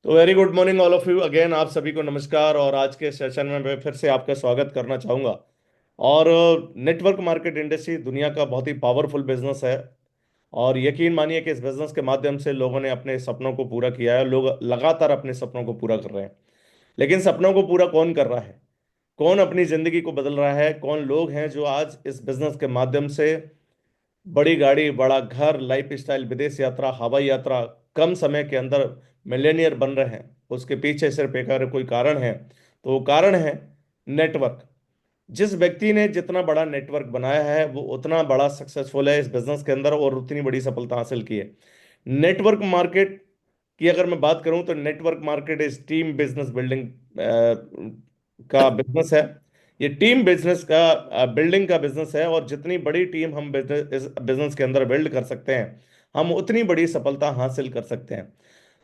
तो very good morning all of you again. आप सभी को नमस्कार। और आज के सेशन में मैं फिर से आपका स्वागत करना चाहूँगा। और नेटवर्क मार्केट इंडस्ट्री दुनिया का बहुत ही पावरफुल बिजनेस है। और यकीन मानिए कि इस बिजनेस के माध्यम से लोगों ने अपने सपनों को पूरा किया है। लोग लगातार अपने सपनों को पूरा कर रहे हैं। लेकिन सपनों को पूरा कौन कर रहा है, कौन अपनी जिंदगी को बदल रहा है, कौन लोग हैं जो आज इस बिजनेस के माध्यम से बड़ी गाड़ी, बड़ा घर, लाइफ स्टाइल, विदेश यात्रा, हवाई यात्रा, कम समय के अंदर मिलेनियर बन रहे हैं। उसके पीछे सिर्फ एक अगर कोई कारण है तो वो कारण है नेटवर्क। जिस व्यक्ति ने जितना बड़ा नेटवर्क बनाया है वो उतना बड़ा सक्सेसफुल है इस बिजनेस के अंदर और उतनी बड़ी सफलता हासिल की है। नेटवर्क मार्केट की अगर मैं बात करूं तो network market is team business building का बिजनेस है। ये टीम बिजनेस का बिल्डिंग का बिजनेस है। और जितनी बड़ी टीम हम बिजनेस इस बिजनेस के अंदर बिल्ड कर सकते हैं, हम उतनी बड़ी सफलता हासिल कर सकते हैं।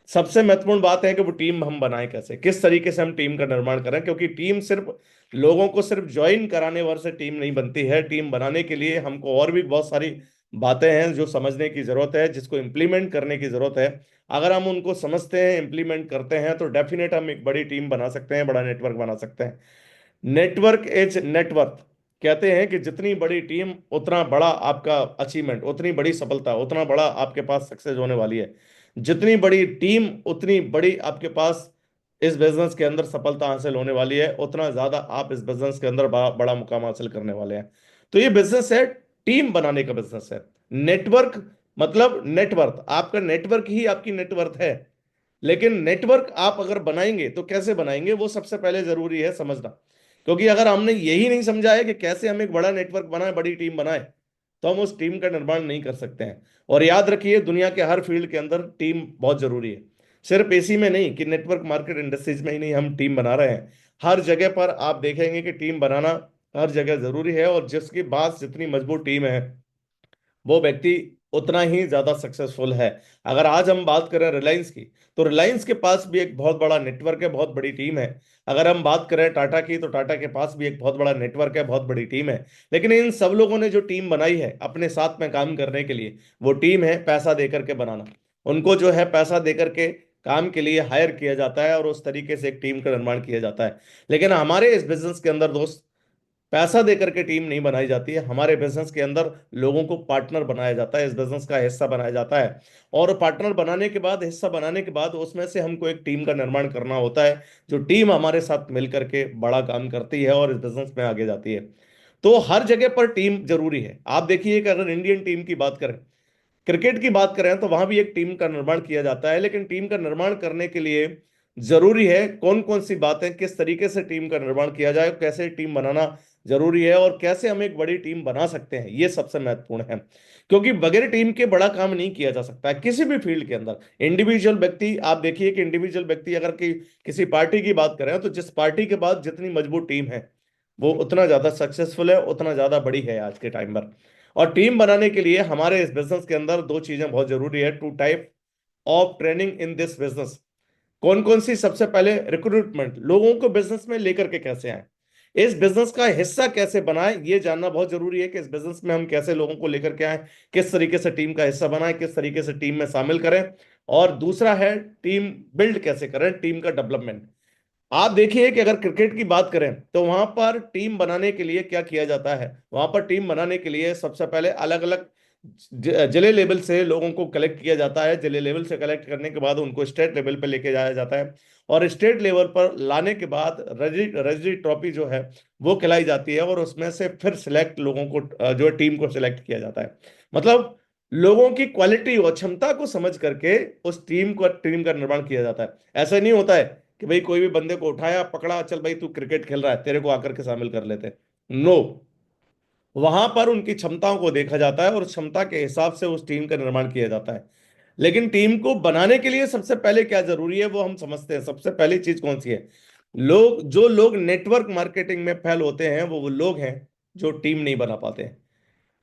सबसे महत्वपूर्ण बात है कि वो टीम हम बनाएं कैसे, किस तरीके से हम टीम का निर्माण करें, क्योंकि टीम सिर्फ लोगों को सिर्फ ज्वाइन कराने भर से टीम नहीं बनती है। टीम बनाने के लिए हमको और भी बहुत सारी बातें हैं जो समझने की जरूरत है, जिसको इम्प्लीमेंट करने की जरूरत है। अगर हम उनको समझते हैं, इम्प्लीमेंट करते हैं, तो डेफिनेट हम एक बड़ी टीम बना सकते हैं, बड़ा नेटवर्क बना सकते हैं। Network is net worth. कहते हैं कि जितनी बड़ी टीम उतना बड़ा आपका अचीवमेंट, उतनी बड़ी सफलता, उतना बड़ा आपके पास सक्सेस होने वाली है। जितनी बड़ी टीम उतनी बड़ी आपके पास इस बिजनेस के अंदर सफलता हासिल होने वाली है, उतना ज्यादा आप इस बिजनेस के अंदर बड़ा मुकाम हासिल करने वाले हैं। तो ये बिजनेस है, टीम बनाने का बिजनेस है। नेटवर्क मतलब नेटवर्थ, आपका नेटवर्क ही आपकी नेटवर्थ है। लेकिन नेटवर्क आप अगर बनाएंगे तो कैसे बनाएंगे, वो सबसे पहले जरूरी है समझना। क्योंकि अगर हमने यही नहीं समझा है कि कैसे हम एक बड़ा नेटवर्क बनाए, बड़ी टीम बनाए, तो हम उस टीम का निर्माण नहीं कर सकते हैं। और याद रखिए, दुनिया के हर फील्ड के अंदर टीम बहुत जरूरी है। सिर्फ इसी में नहीं कि नेटवर्क मार्केट इंडस्ट्रीज में ही नहीं हम टीम बना रहे हैं, हर जगह पर आप देखेंगे कि टीम बनाना हर जगह जरूरी है। और जिसकी पास जितनी मजबूत टीम है वो व्यक्ति उतना ही ज्यादा सक्सेसफुल है। अगर आज हम बात करें रिलायंस की, तो रिलायंस के पास भी एक बहुत बड़ा नेटवर्क है, बहुत बड़ी टीम है। अगर हम बात करें टाटा की, तो टाटा के पास भी एक बहुत बड़ा नेटवर्क है, बहुत बड़ी टीम है। लेकिन इन सब लोगों ने जो टीम बनाई है अपने साथ में काम करने के लिए, वो टीम है पैसा देकर के बनाना। उनको जो है पैसा देकर के काम के लिए हायर किया जाता है और उस तरीके से एक टीम का निर्माण किया जाता है। लेकिन हमारे इस बिजनेस के अंदर दोस्त, पैसा देकर के टीम नहीं बनाई जाती है। हमारे बिजनेस के अंदर लोगों को पार्टनर बनाया जाता है, इस बिजनेस का हिस्सा बनाया जाता है। और पार्टनर बनाने के बाद, हिस्सा बनाने के बाद, उसमें से हमको एक टीम का निर्माण करना होता है, जो टीम हमारे साथ मिलकर के बड़ा काम करती है और इस बिजनेस में आगे जाती है। तो हर जगह पर टीम जरूरी है। आप देखिए कि अगर इंडियन टीम की बात करें, क्रिकेट की बात करें, तो वहां भी एक टीम का निर्माण किया जाता है। लेकिन टीम का निर्माण करने के लिए जरूरी है कौन कौन सी बातें, किस तरीके से टीम का निर्माण किया जाए, कैसे टीम बनाना जरूरी है, और कैसे हम एक बड़ी टीम बना सकते हैं, ये सबसे महत्वपूर्ण है। क्योंकि बगैर टीम के बड़ा काम नहीं किया जा सकता है किसी भी फील्ड के अंदर। इंडिविजुअल व्यक्ति, आप देखिए कि इंडिविजुअल व्यक्ति अगर किसी पार्टी की बात करें, तो जिस पार्टी के पास जितनी मजबूत टीम है वो उतना ज्यादा सक्सेसफुल है, उतना ज्यादा बड़ी है आज के टाइम पर। और टीम बनाने के लिए हमारे इस बिजनेस के अंदर दो चीजें बहुत जरूरी है। Two type of training in this business. कौन कौन सी? सबसे पहले रिक्रूटमेंट, लोगों को बिजनेस में लेकर के कैसे आए, इस बिजनेस का हिस्सा कैसे बनाए, ये जानना बहुत जरूरी है कि इस बिजनेस में हम कैसे लोगों को लेकर के आए, किस तरीके से टीम का हिस्सा बनाए, किस तरीके से टीम में शामिल करें। और दूसरा है टीम बिल्ड कैसे करें, टीम का डेवलपमेंट। आप देखिए कि अगर क्रिकेट की बात करें, तो वहां पर टीम बनाने के लिए क्या किया जाता है। वहां पर टीम बनाने के लिए सबसे पहले अलग अलग जिले लेवल से लोगों को कलेक्ट किया जाता है। जिले लेवल से कलेक्ट करने के बाद उनको स्टेट लेवल पर लेके जाया जाता है। और स्टेट लेवल पर लाने के बाद रणजी रणजी ट्रॉफी जो है वो खिलाई जाती है। और उसमें से फिर सिलेक्ट लोगों को, जो टीम को सिलेक्ट किया जाता है। मतलब लोगों की क्वालिटी और क्षमता को समझ करके उस टीम का निर्माण किया जाता है। ऐसा नहीं होता है कि भाई कोई भी बंदे को उठाया, पकड़ा, चल भाई तू क्रिकेट खेल रहा है, तेरे को आकर के शामिल कर लेते हैं। नो, वहां पर उनकी क्षमताओं को देखा जाता है और उस क्षमता के हिसाब से उस टीम का निर्माण किया जाता है। लेकिन टीम को बनाने के लिए सबसे पहले क्या जरूरी है वो हम समझते हैं। सबसे पहली चीज कौन सी है? जो लोग नेटवर्क मार्केटिंग में फेल होते हैं वो लोग हैं जो टीम नहीं बना पाते हैं।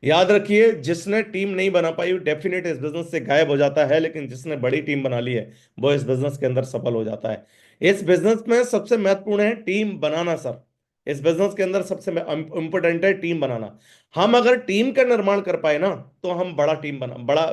याद रखिए, जिसने टीम नहीं बना पाई वो डेफिनेट इस बिजनेस से गायब हो जाता है। लेकिन जिसने बड़ी टीम बना ली है वो इस बिजनेस के अंदर सफल हो जाता है। इस बिजनेस में सबसे महत्वपूर्ण है टीम बनाना सर। इस बिजनेस के अंदर सबसे इंपॉर्टेंट है टीम बनाना। हम अगर टीम का निर्माण कर पाए ना, तो हम बड़ा टीम बना बड़ा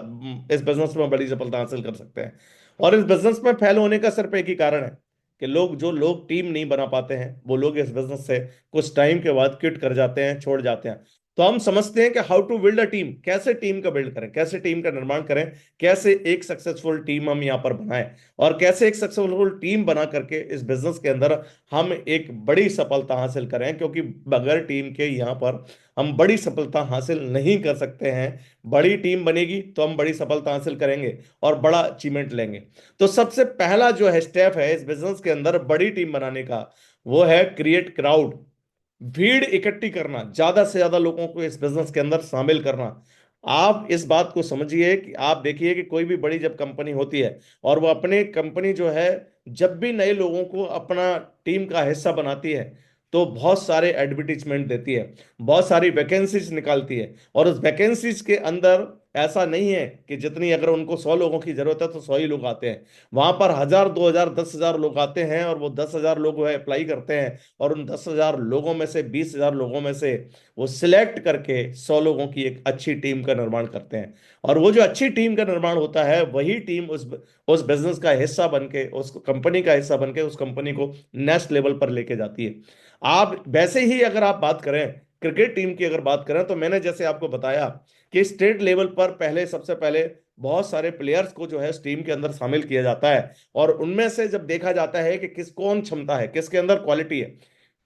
इस बिजनेस में बड़ी सफलता हासिल कर सकते हैं। और इस बिजनेस में फेल होने का सिर्फ एक ही कारण है कि जो लोग टीम नहीं बना पाते हैं वो लोग इस बिजनेस से कुछ टाइम के बाद क्विट कर जाते हैं, छोड़ जाते हैं। तो हम समझते हैं कि how to build a team, कैसे टीम का बिल्ड करें, कैसे टीम का निर्माण करें, कैसे एक सक्सेसफुल टीम हम यहाँ पर बनाएं, और कैसे एक सक्सेसफुल टीम बना करके इस बिजनेस के अंदर हम एक बड़ी सफलता हासिल करें। क्योंकि बगैर टीम के यहाँ पर हम बड़ी सफलता हासिल नहीं कर सकते हैं। बड़ी टीम बनेगी तो हम बड़ी सफलता हासिल करेंगे और बड़ा अचीवमेंट लेंगे। तो सबसे पहला जो है स्टेप है इस बिजनेस के अंदर बड़ी टीम बनाने का, वो है क्रिएट क्राउड। भीड़ इकट्ठी करना, ज्यादा से ज्यादा लोगों को इस बिजनेस के अंदर शामिल करना। आप इस बात को समझिए कि आप देखिए कि कोई भी बड़ी जब कंपनी होती है और वो अपने कंपनी जो है, जब भी नए लोगों को अपना टीम का हिस्सा बनाती है तो बहुत सारे एडवर्टीजमेंट देती है, बहुत सारी वैकेंसीज निकालती है। और उस वैकेंसीज के अंदर ऐसा नहीं है कि जितनी अगर उनको 100 लोगों की जरूरत है तो 100 ही लोग आते हैं। वहां पर 1000, 2000, 10,000 लोग आते हैं और वो 10,000 लोग वह अप्लाई करते हैं। और उन 10,000 लोगों में से 20,000 लोगों में से वो सिलेक्ट करके 100 लोगों की एक अच्छी टीम का निर्माण करते हैं। और वो जो अच्छी टीम का निर्माण होता है वही टीम उस बिजनेस का हिस्सा बन के, उस कंपनी का हिस्सा बन के उस कंपनी को नेक्स्ट लेवल पर लेके जाती है। आप वैसे ही अगर आप बात करें क्रिकेट टीम की, अगर बात करें तो मैंने जैसे आपको बताया कि स्टेट लेवल पर पहले सबसे पहले बहुत सारे प्लेयर्स को जो है इस टीम के अंदर शामिल किया जाता है। और उनमें से जब देखा जाता है कि कौन क्षमता है, किसके अंदर क्वालिटी है,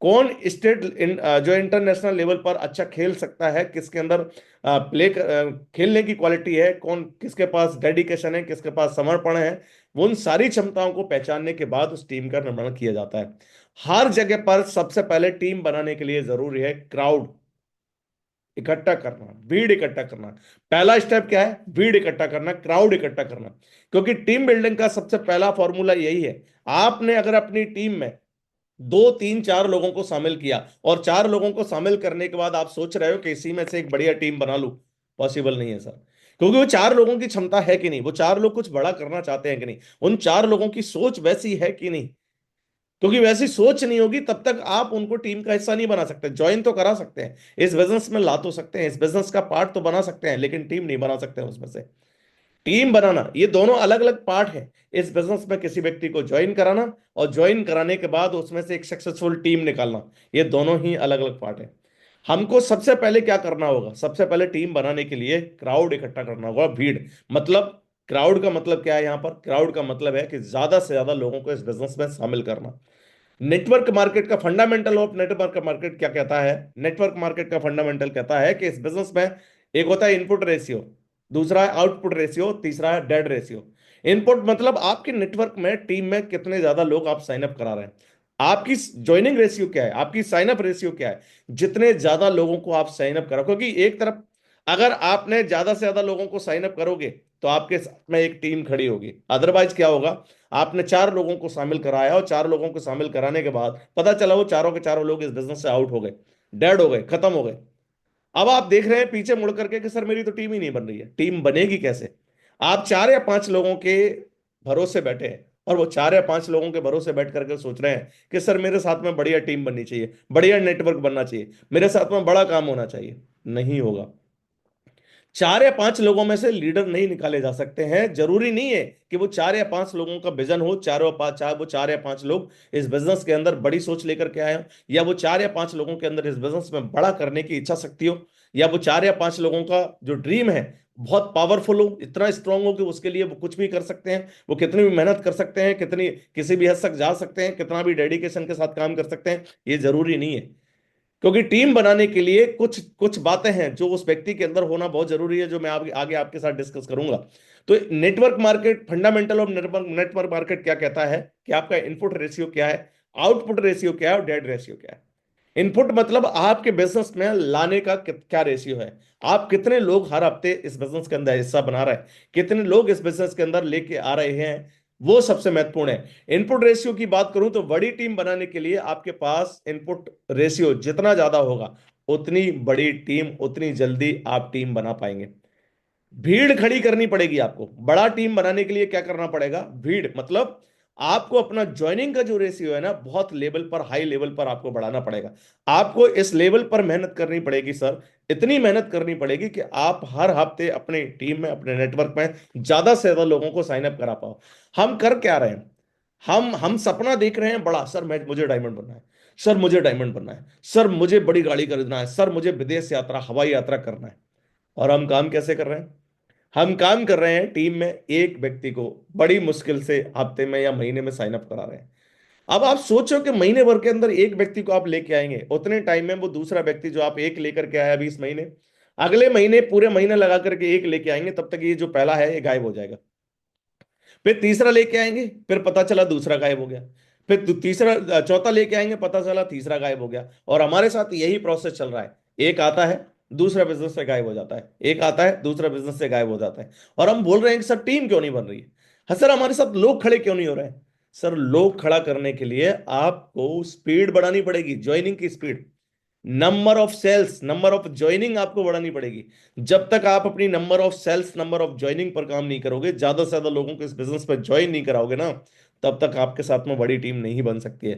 कौन जो इंटरनेशनल लेवल पर अच्छा खेल सकता है, किसके अंदर खेलने की क्वालिटी है, कौन किसके पास डेडिकेशन है, किसके पास समर्पण है, वो उन सारी क्षमताओं को पहचानने के बाद उस टीम का निर्माण किया जाता है। हर जगह पर सबसे पहले टीम बनाने के लिए जरूरी है क्राउड इकट्ठा करना, भीड़ इकट्ठा करना। पहला स्टेप क्या है? भीड़ इकट्ठा करना, क्राउड इकट्ठा करना। क्योंकि टीम बिल्डिंग का सबसे पहला फॉर्मूला यही है। आपने अगर अपनी टीम में दो तीन चार लोगों को शामिल किया और चार लोगों को शामिल करने के बाद आप सोच रहे हो कि इसी में से एक बढ़िया टीम बना लूं, पॉसिबल नहीं है सर। क्योंकि वो चार लोगों की क्षमता है कि नहीं, वो चार लोग कुछ बड़ा करना चाहते हैं कि नहीं, उन चार लोगों की सोच वैसी है कि नहीं। क्योंकि वैसी सोच नहीं होगी तब तक आप उनको टीम का हिस्सा नहीं बना सकते। ज्वाइन तो करा सकते हैं, इस बिजनेस में ला तो सकते हैं, इस बिजनेस का पार्ट तो बना सकते हैं, लेकिन टीम नहीं बना सकते हैं उसमें से। टीम बनाना, ये दोनों अलग अलग पार्ट है। इस बिजनेस में किसी व्यक्ति को ज्वाइन कराना और ज्वाइन कराने के बाद उसमें से एक सक्सेसफुल टीम निकालना, ये दोनों ही अलग अलग पार्ट है। हमको सबसे पहले क्या करना होगा? सबसे पहले टीम बनाने के लिए क्राउड इकट्ठा करना होगा, भीड़। मतलब क्राउड का मतलब क्या है? यहां पर क्राउड का मतलब है कि ज्यादा से ज्यादा लोगों को इस बिजनेस में शामिल करना। नेटवर्क मार्केट का फंडामेंटल ऑफ नेटवर्क मार्केट क्या कहता है? नेटवर्क मार्केट का फंडामेंटल कहता है कि इस बिजनेस में एक होता है इनपुट रेशियो, दूसरा है आउटपुट रेशियो, तीसरा है डेड रेशियो। इनपुट मतलब आपके नेटवर्क में, टीम में कितने ज्यादा लोग आप साइन अप करा रहे हैं। आपकी ज्वाइनिंग रेशियो क्या है, आपकी साइन अप रेशियो क्या है, जितने ज्यादा लोगों को आप साइन अप करो। क्योंकि एक तरफ अगर आपने ज्यादा से ज्यादा लोगों को साइन अप करोगे तो आपके साथ में एक टीम खड़ी होगी। अदरवाइज क्या होगा? आपने चार लोगों को शामिल कराया और चार लोगों को शामिल कराने के बाद पता चला वो चारों के चारों लोग इस बिजनेस से आउट हो गए, डेड हो गए, खत्म हो गए। अब आप देख रहे हैं पीछे मुड़ करके कि सर मेरी तो टीम ही नहीं बन रही है। टीम बनेगी कैसे? आप चार या पांच लोगों के भरोसे बैठे हैं और वो चार या पांच लोगों के भरोसे बैठ करके सोच रहे हैं कि सर मेरे साथ में बढ़िया टीम बननी चाहिए, बढ़िया नेटवर्क बनना चाहिए, मेरे साथ में बड़ा काम होना चाहिए। नहीं होगा। चार या पांच लोगों में से लीडर नहीं निकाले जा सकते हैं। जरूरी नहीं है कि वो चार या पांच लोगों का विजन हो, चारों पांच चार वो चार या पांच लोग इस बिजनेस के अंदर बड़ी सोच लेकर के आए हो, या वो चार या पांच लोगों के अंदर इस बिजनेस में बड़ा करने की इच्छा शक्ति हो, या वो चार या पांच लोगों का जो ड्रीम है बहुत पावरफुल हो, इतना स्ट्रांग हो कि उसके लिए वो कुछ भी कर सकते हैं, वो कितनी भी मेहनत कर सकते हैं, कितनी किसी भी हद तक जा सकते हैं, कितना भी डेडिकेशन के साथ काम कर सकते हैं। ये जरूरी नहीं है। क्योंकि टीम बनाने के लिए कुछ कुछ बातें हैं जो उस व्यक्ति के अंदर होना बहुत जरूरी है, जो मैं आगे आपके साथ डिस्कस करूंगा। तो network market, fundamental of network market क्या कहता है कि आपका इनपुट रेशियो क्या है, आउटपुट रेशियो क्या है और डेड रेशियो क्या है। इनपुट मतलब आपके बिजनेस में लाने का क्या रेशियो है, आप कितने लोग हर हफ्ते इस बिजनेस के अंदर हिस्सा बना रहे हैं, कितने लोग इस बिजनेस के अंदर लेके आ रहे हैं, वो सबसे महत्वपूर्ण है। इनपुट रेशियो की बात करूं तो बड़ी टीम बनाने के लिए आपके पास इनपुट रेशियो जितना ज्यादा होगा उतनी बड़ी टीम, उतनी जल्दी आप टीम बना पाएंगे। भीड़ खड़ी करनी पड़ेगी आपको। बड़ा टीम बनाने के लिए क्या करना पड़ेगा? भीड़ मतलब आपको अपना ज्वाइनिंग का जो रेशियो है ना, बहुत लेवल पर, हाई लेवल पर आपको बढ़ाना पड़ेगा। आपको इस लेवल पर मेहनत करनी पड़ेगी सर, इतनी मेहनत करनी पड़ेगी कि आप हर हफ्ते अपने टीम में, अपने नेटवर्क में ज्यादा से ज्यादा लोगों को साइन अप करा पाओ। हम कर क्या रहे हैं? हम सपना देख रहे हैं बड़ा, सर मैं मुझे डायमंड बनना है, सर मुझे डायमंड बनना है, सर मुझे बड़ी गाड़ी खरीदना है, सर मुझे विदेश यात्रा, हवाई यात्रा करना है। और हम काम कैसे कर रहे हैं? हम काम कर रहे हैं टीम में एक व्यक्ति को बड़ी मुश्किल से हफ्ते में या महीने में साइन अप करा रहे हैं। अब आप सोचो कि महीने भर के अंदर एक व्यक्ति को आप लेके आएंगे, उतने टाइम में वो दूसरा व्यक्ति जो आप एक लेकर के आया अभी इस महीने, अगले महीने पूरे महीने लगा करके एक लेके आएंगे, तब तक ये जो पहला है ये गायब हो जाएगा। फिर तीसरा लेके आएंगे, फिर पता चला दूसरा गायब हो गया। फिर तीसरा चौथा लेके आएंगे, पता चला तीसरा गायब हो गया। और हमारे साथ यही प्रोसेस चल रहा है। एक आता है, दूसरा बिजनेस से गायब हो जाता है, एक आता है, दूसरा बिजनेस से गायब हो जाता है। और हम बोल रहे हैं कि सर टीम क्यों नहीं बन रही है? हाँ सर, हमारे साथ लोग खड़े क्यों नहीं हो रहे हैं? सर लोग खड़ा करने के लिए आपको स्पीड बढ़ानी पड़ेगी, ज्वाइनिंग की speed. Number of sales, number of joining आपको बढ़ानी पड़ेगी। जब तक आप अपनी number of sales, number of joining पर काम नहीं करोगे, ज्यादा से ज्यादा लोगों को इस बिजनेस पर ज्वाइन नहीं कराओगे ना, तब तक आपके साथ में बड़ी टीम नहीं बन सकती है।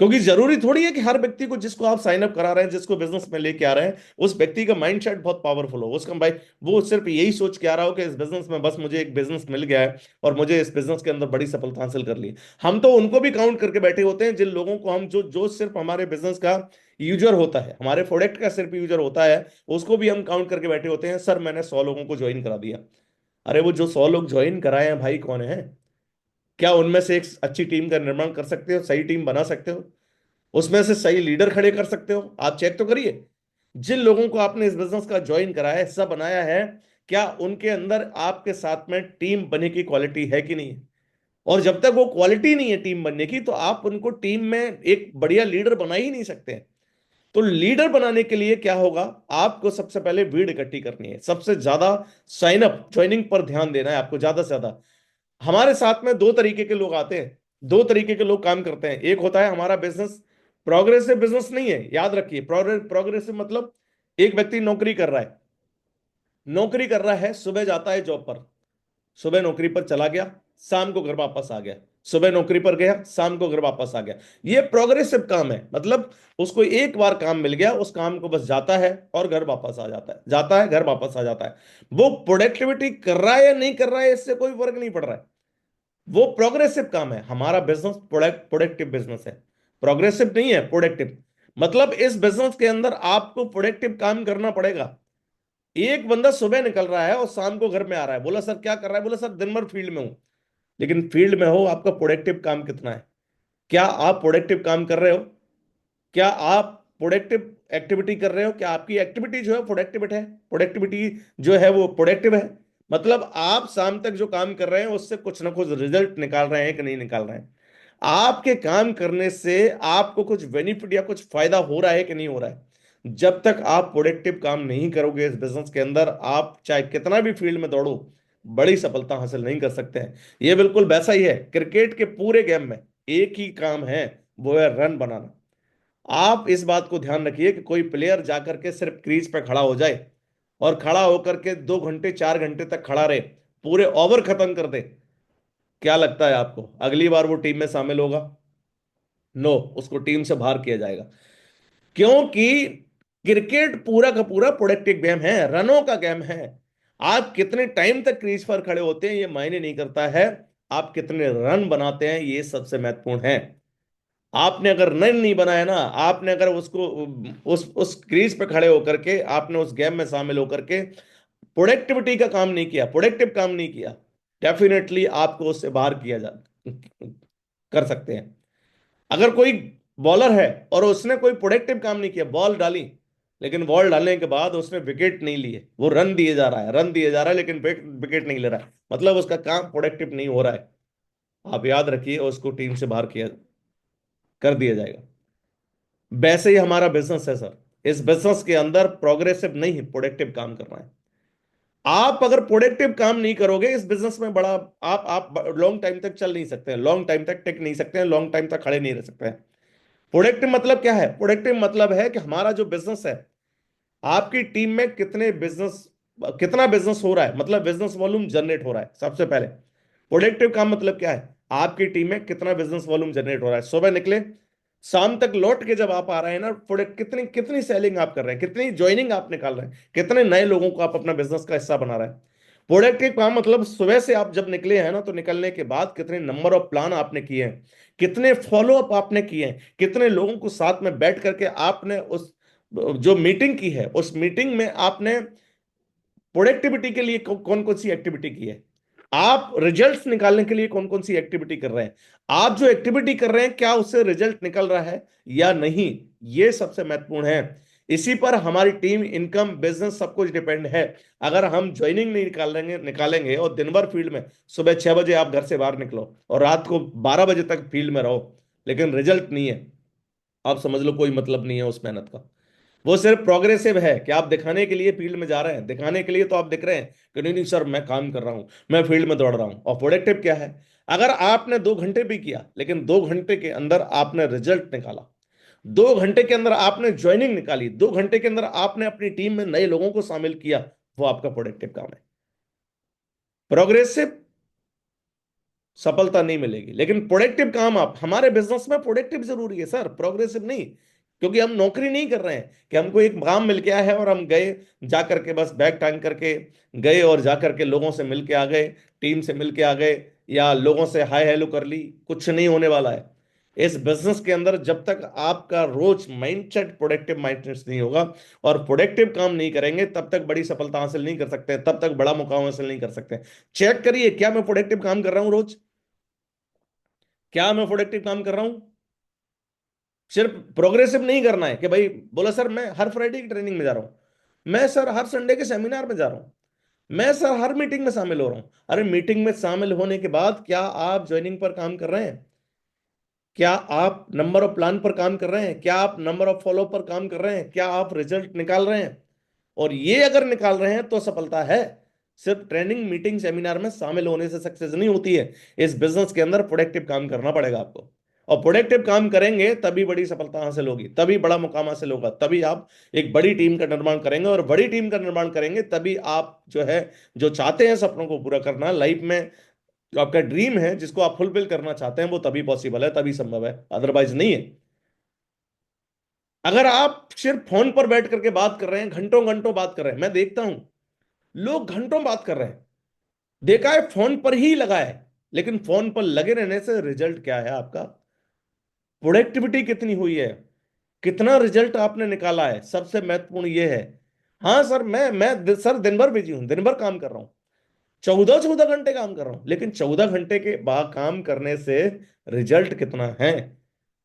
क्योंकि जरूरी थोड़ी है कि हर व्यक्ति को, जिसको आप साइन अप करा रहे हैं, जिसको बिजनेस में लेके आ रहे हैं, उस व्यक्ति का माइंडसेट बहुत पावरफुल हो। उसका भाई वो सिर्फ यही सोच के आ रहा हो कि इस बिजनेस में बस मुझे एक बिजनेस मिल गया है और मुझे इस बिजनेस के अंदर बड़ी सफलता हासिल कर ली। हम तो उनको भी काउंट करके बैठे होते हैं जिन लोगों को हम, जो जो सिर्फ हमारे बिजनेस का यूजर होता है, हमारे प्रोडक्ट का सिर्फ यूजर होता है, उसको भी हम काउंट करके बैठे होते हैं। सर मैंने 100 लोगों को ज्वाइन करा दिया। अरे वो जो 100 लोग ज्वाइन कराए हैं भाई, कौन है? क्या उनमें से एक अच्छी टीम का निर्माण कर सकते हो? सही टीम बना सकते हो? उसमें से सही लीडर खड़े कर सकते हो? आप चेक तो करिए। जिन लोगों को आपने इस बिजनेस का ज्वाइन कराया है, हिस्सा बनाया है, क्या उनके अंदर आपके साथ में टीम बनने की क्वालिटी है कि नहीं है? और जब तक वो क्वालिटी नहीं है टीम बनने की, तो आप उनको टीम में एक बढ़िया लीडर बना ही नहीं सकते। तो लीडर बनाने के लिए क्या होगा? आपको सबसे पहले भीड़ इकट्ठी करनी है, सबसे ज्यादा साइन अप, ज्वाइनिंग पर ध्यान देना है आपको ज्यादा से ज्यादा। हमारे साथ में दो तरीके के लोग आते हैं, दो तरीके के लोग काम करते हैं। एक होता है हमारा बिजनेस प्रोग्रेसिव बिजनेस नहीं है, याद रखिए। प्रोग्रेसिव मतलब एक व्यक्ति नौकरी कर रहा है, नौकरी कर रहा है, सुबह जाता है जॉब पर, सुबह नौकरी पर चला गया, शाम को घर वापस आ गया, सुबह नौकरी पर गया, शाम को घर वापस आ गया। ये प्रोग्रेसिव काम है। मतलब उसको एक बार काम मिल गया, उस काम को बस जाता है और घर वापस आ जाता है, जाता है घर वापस आ जाता है। वो प्रोडक्टिविटी कर रहा है या नहीं कर रहा है, इससे कोई फर्क नहीं पड़ रहा है। वो प्रोग्रेसिव काम है। हमारा बिजनेस प्रोडक्टिव बिजनेस है, प्रोग्रेसिव नहीं है, प्रोडक्टिव। मतलब इस बिजनेस के अंदर आपको प्रोडक्टिव काम करना पड़ेगा। एक बंदा सुबह निकल रहा है और शाम को घर में आ रहा है, बोला सर क्या कर रहा है? बोला सर दिन भर फील्ड में हूं। लेकिन फील्ड में हो, आपका प्रोडक्टिव काम कितना है? क्या आप प्रोडक्टिव काम कर रहे हो? क्या आप प्रोडक्टिव एक्टिविटी कर रहे हो? क्या आपकी एक्टिविटी जो है प्रोडक्टिविटी है? प्रोडक्टिविटी जो है वो प्रोडक्टिव है? मतलब आप शाम तक जो काम कर रहे हैं उससे कुछ ना कुछ रिजल्ट निकाल रहे हैं कि नहीं निकाल रहे हैं? आपके काम करने से आपको कुछ बेनिफिट या कुछ फायदा हो रहा है कि नहीं हो रहा है? जब तक आप प्रोडक्टिव काम नहीं करोगे इस बिजनेस के अंदर, आप चाहे कितना भी फील्ड में दौड़ो, बड़ी सफलता हासिल नहीं कर सकते हैं। ये बिल्कुल वैसा ही है, क्रिकेट के पूरे गेम में एक ही काम है, वो है रन बनाना। आप इस बात को ध्यान रखिए कि कोई प्लेयर जाकर के सिर्फ क्रीज पे खड़ा हो जाए और खड़ा होकर के 2 घंटे 4 घंटे तक खड़ा रहे, पूरे ओवर खत्म कर दे, क्या लगता है आपको अगली बार वो टीम में शामिल होगा? नो, उसको टीम से बाहर किया जाएगा। क्योंकि क्रिकेट पूरा का पूरा प्रोडक्टिव गेम है, रनों का गेम है। आप कितने टाइम तक क्रीज पर खड़े होते हैं ये मायने नहीं करता है, आप कितने रन बनाते हैं ये सबसे महत्वपूर्ण है। आपने अगर रन नहीं बनाया ना, आपने अगर उसको उस क्रीज पे खड़े होकर के आपने उस गेम में शामिल होकर के प्रोडक्टिविटी का काम नहीं किया, प्रोडक्टिव काम नहीं किया, डेफिनेटली आपको उससे बाहर किया जा कर सकते हैं। अगर कोई बॉलर है और उसने कोई प्रोडक्टिव काम नहीं किया, बॉल डाली, लेकिन बॉल डालने के बाद उसने विकेट नहीं लिए, वो रन दिए जा रहा है, रन दिए जा रहा है, लेकिन विकेट नहीं ले रहा है, मतलब उसका काम प्रोडक्टिव नहीं हो रहा है। आप याद रखिए, उसको टीम से बाहर किया कर दिया जाएगा। वैसे ही हमारा बिजनेस है सर, इस बिजनेस के अंदर प्रोग्रेसिव नहीं, प्रोडक्टिव काम करना है। आप अगर प्रोडक्टिव काम नहीं करोगे इस बिजनेस में, बड़ा आप लॉन्ग टाइम तक चल नहीं सकते हैं, लॉन्ग टाइम तक टिक नहीं सकते हैं, लॉन्ग टाइम तक खड़े नहीं रह सकते हैं। प्रोडक्टिव मतलब क्या है? प्रोडक्टिव मतलब है कि हमारा जो बिजनेस है, आपकी टीम में कितना बिजनेस हो रहा है, मतलब बिजनेस वॉल्यूम जनरेट हो रहा है सबसे पहले। प्रोडक्टिव काम मतलब क्या है? आपकी टीम में कितना बिजनेस वॉल्यूम जनरेट हो रहा है। सुबह निकले, शाम तक लौट के जब आप आ रहे हैं ना, प्रोडक्ट कितनी कितनी सेलिंग आप कर रहे हैं, कितनी ज्वाइनिंग आप निकाल रहे हैं, कितने नए लोगों को आप अपना बिजनेस का हिस्सा बना रहे हैं। प्रोडक्ट के काम मतलब सुबह से आप जब निकले हैं ना, तो निकलने के बाद कितने नंबर ऑफ प्लान आपने किए हैं, कितने फॉलो अप आपने किए हैं, कितने लोगों को साथ में बैठ करके आपने उस जो मीटिंग की है, उस मीटिंग में आपने प्रोडक्टिविटी के लिए कौन कौन सी एक्टिविटी की है, आप रिजल्ट्स निकालने के लिए कौन कौन सी एक्टिविटी कर रहे हैं, आप जो एक्टिविटी कर रहे हैं क्या उससे रिजल्ट निकल रहा है या नहीं, ये सबसे महत्वपूर्ण है। इसी पर हमारी टीम, इनकम, बिजनेस सब कुछ डिपेंड है। अगर हम ज्वाइनिंग नहीं निकालेंगे निकालेंगे और दिन भर फील्ड में, सुबह 6 बजे आप घर से बाहर निकलो और रात को 12 बजे तक फील्ड में रहो, लेकिन रिजल्ट नहीं है, आप समझ लो कोई मतलब नहीं है उस मेहनत का। वो सिर्फ प्रोग्रेसिव है कि आप दिखाने के लिए फील्ड में जा रहे हैं, दिखाने के लिए तो आप दिख रहे हैं कि नहीं नहीं सर मैं काम कर रहा हूं, मैं फील्ड में दौड़ रहा हूं। और प्रोडक्टिव क्या है? अगर आपने 2 घंटे भी किया, लेकिन 2 घंटे के अंदर आपने रिजल्ट निकाला, 2 घंटे के अंदर आपने ज्वाइनिंग निकाली, 2 घंटे के अंदर आपने अपनी टीम में नए लोगों को शामिल किया, वो आपका प्रोडक्टिव काम है। प्रोग्रेसिव सफलता नहीं मिलेगी, लेकिन प्रोडक्टिव काम, आप हमारे बिजनेस में प्रोडक्टिव जरूरी है सर, प्रोग्रेसिव नहीं। क्योंकि हम नौकरी नहीं कर रहे हैं कि हमको एक काम मिल गया है और हम गए, जा करके बस बैग टांग करके गए और जा करके लोगों से मिल के आ गए, टीम से मिल के आ गए, या लोगों से हाय हेलो कर ली, कुछ नहीं होने वाला है। इस बिजनेस के अंदर जब तक आपका रोज माइंडसेट प्रोडक्टिव माइंडसेट नहीं होगा और प्रोडक्टिव काम नहीं करेंगे, तब तक बड़ी सफलता हासिल नहीं कर सकते, तब तक बड़ा मुकाम हासिल नहीं कर सकते। चेक करिए, क्या मैं प्रोडक्टिव काम कर रहा हूं रोज? क्या मैं प्रोडक्टिव काम कर रहा हूं? सिर्फ प्रोग्रेसिव नहीं करना है कि भाई बोला सर मैं हर फ्राइडे की ट्रेनिंग में जा रहा हूं, मैं सर हर संडे के सेमिनार में जा रहा हूं, मैं सर हर मीटिंग में शामिल हो रहा हूं। अरे मीटिंग में शामिल होने के बाद क्या आप ज्वाइनिंग पर काम कर रहे हैं? क्या आप नंबर ऑफ प्लान पर काम कर रहे हैं? क्या आप नंबर ऑफ फॉलो पर काम कर रहे हैं? क्या आप रिजल्ट निकाल रहे हैं? और ये अगर निकाल रहे हैं तो सफलता है। सिर्फ ट्रेनिंग मीटिंग सेमिनार में शामिल होने से सक्सेस नहीं होती है। इस बिजनेस के अंदर प्रोडक्टिव काम करना पड़ेगा आपको, और प्रोडक्टिव काम करेंगे तभी बड़ी सफलता हासिल होगी, तभी बड़ा मुकाम हासिल होगा, तभी आप एक बड़ी टीम का निर्माण करेंगे, और बड़ी टीम का निर्माण करेंगे तभी आप जो है, जो चाहते हैं सपनों को पूरा करना लाइफ में, जो आपका ड्रीम है जिसको आप फुलफिल करना चाहते हैं, वो तभी पॉसिबल है, तभी संभव है, अदरवाइज नहीं है। अगर आप सिर्फ फोन पर बैठ करके बात कर रहे हैं, घंटों घंटों बात कर रहे हैं, मैं देखता हूं लोग घंटों बात कर रहे हैं, देखा है फोन पर ही लगा है, लेकिन फोन पर लगे रहने से रिजल्ट क्या है आपका? प्रोडक्टिविटी कितनी हुई है, कितना रिजल्ट आपने निकाला है, सबसे महत्वपूर्ण ये है। हाँ सर सर दिन भर बिजी हूं, दिन भर काम कर रहा हूं, 14-14 घंटे काम कर रहा हूं, लेकिन 14 घंटे के बाद काम करने से रिजल्ट कितना है,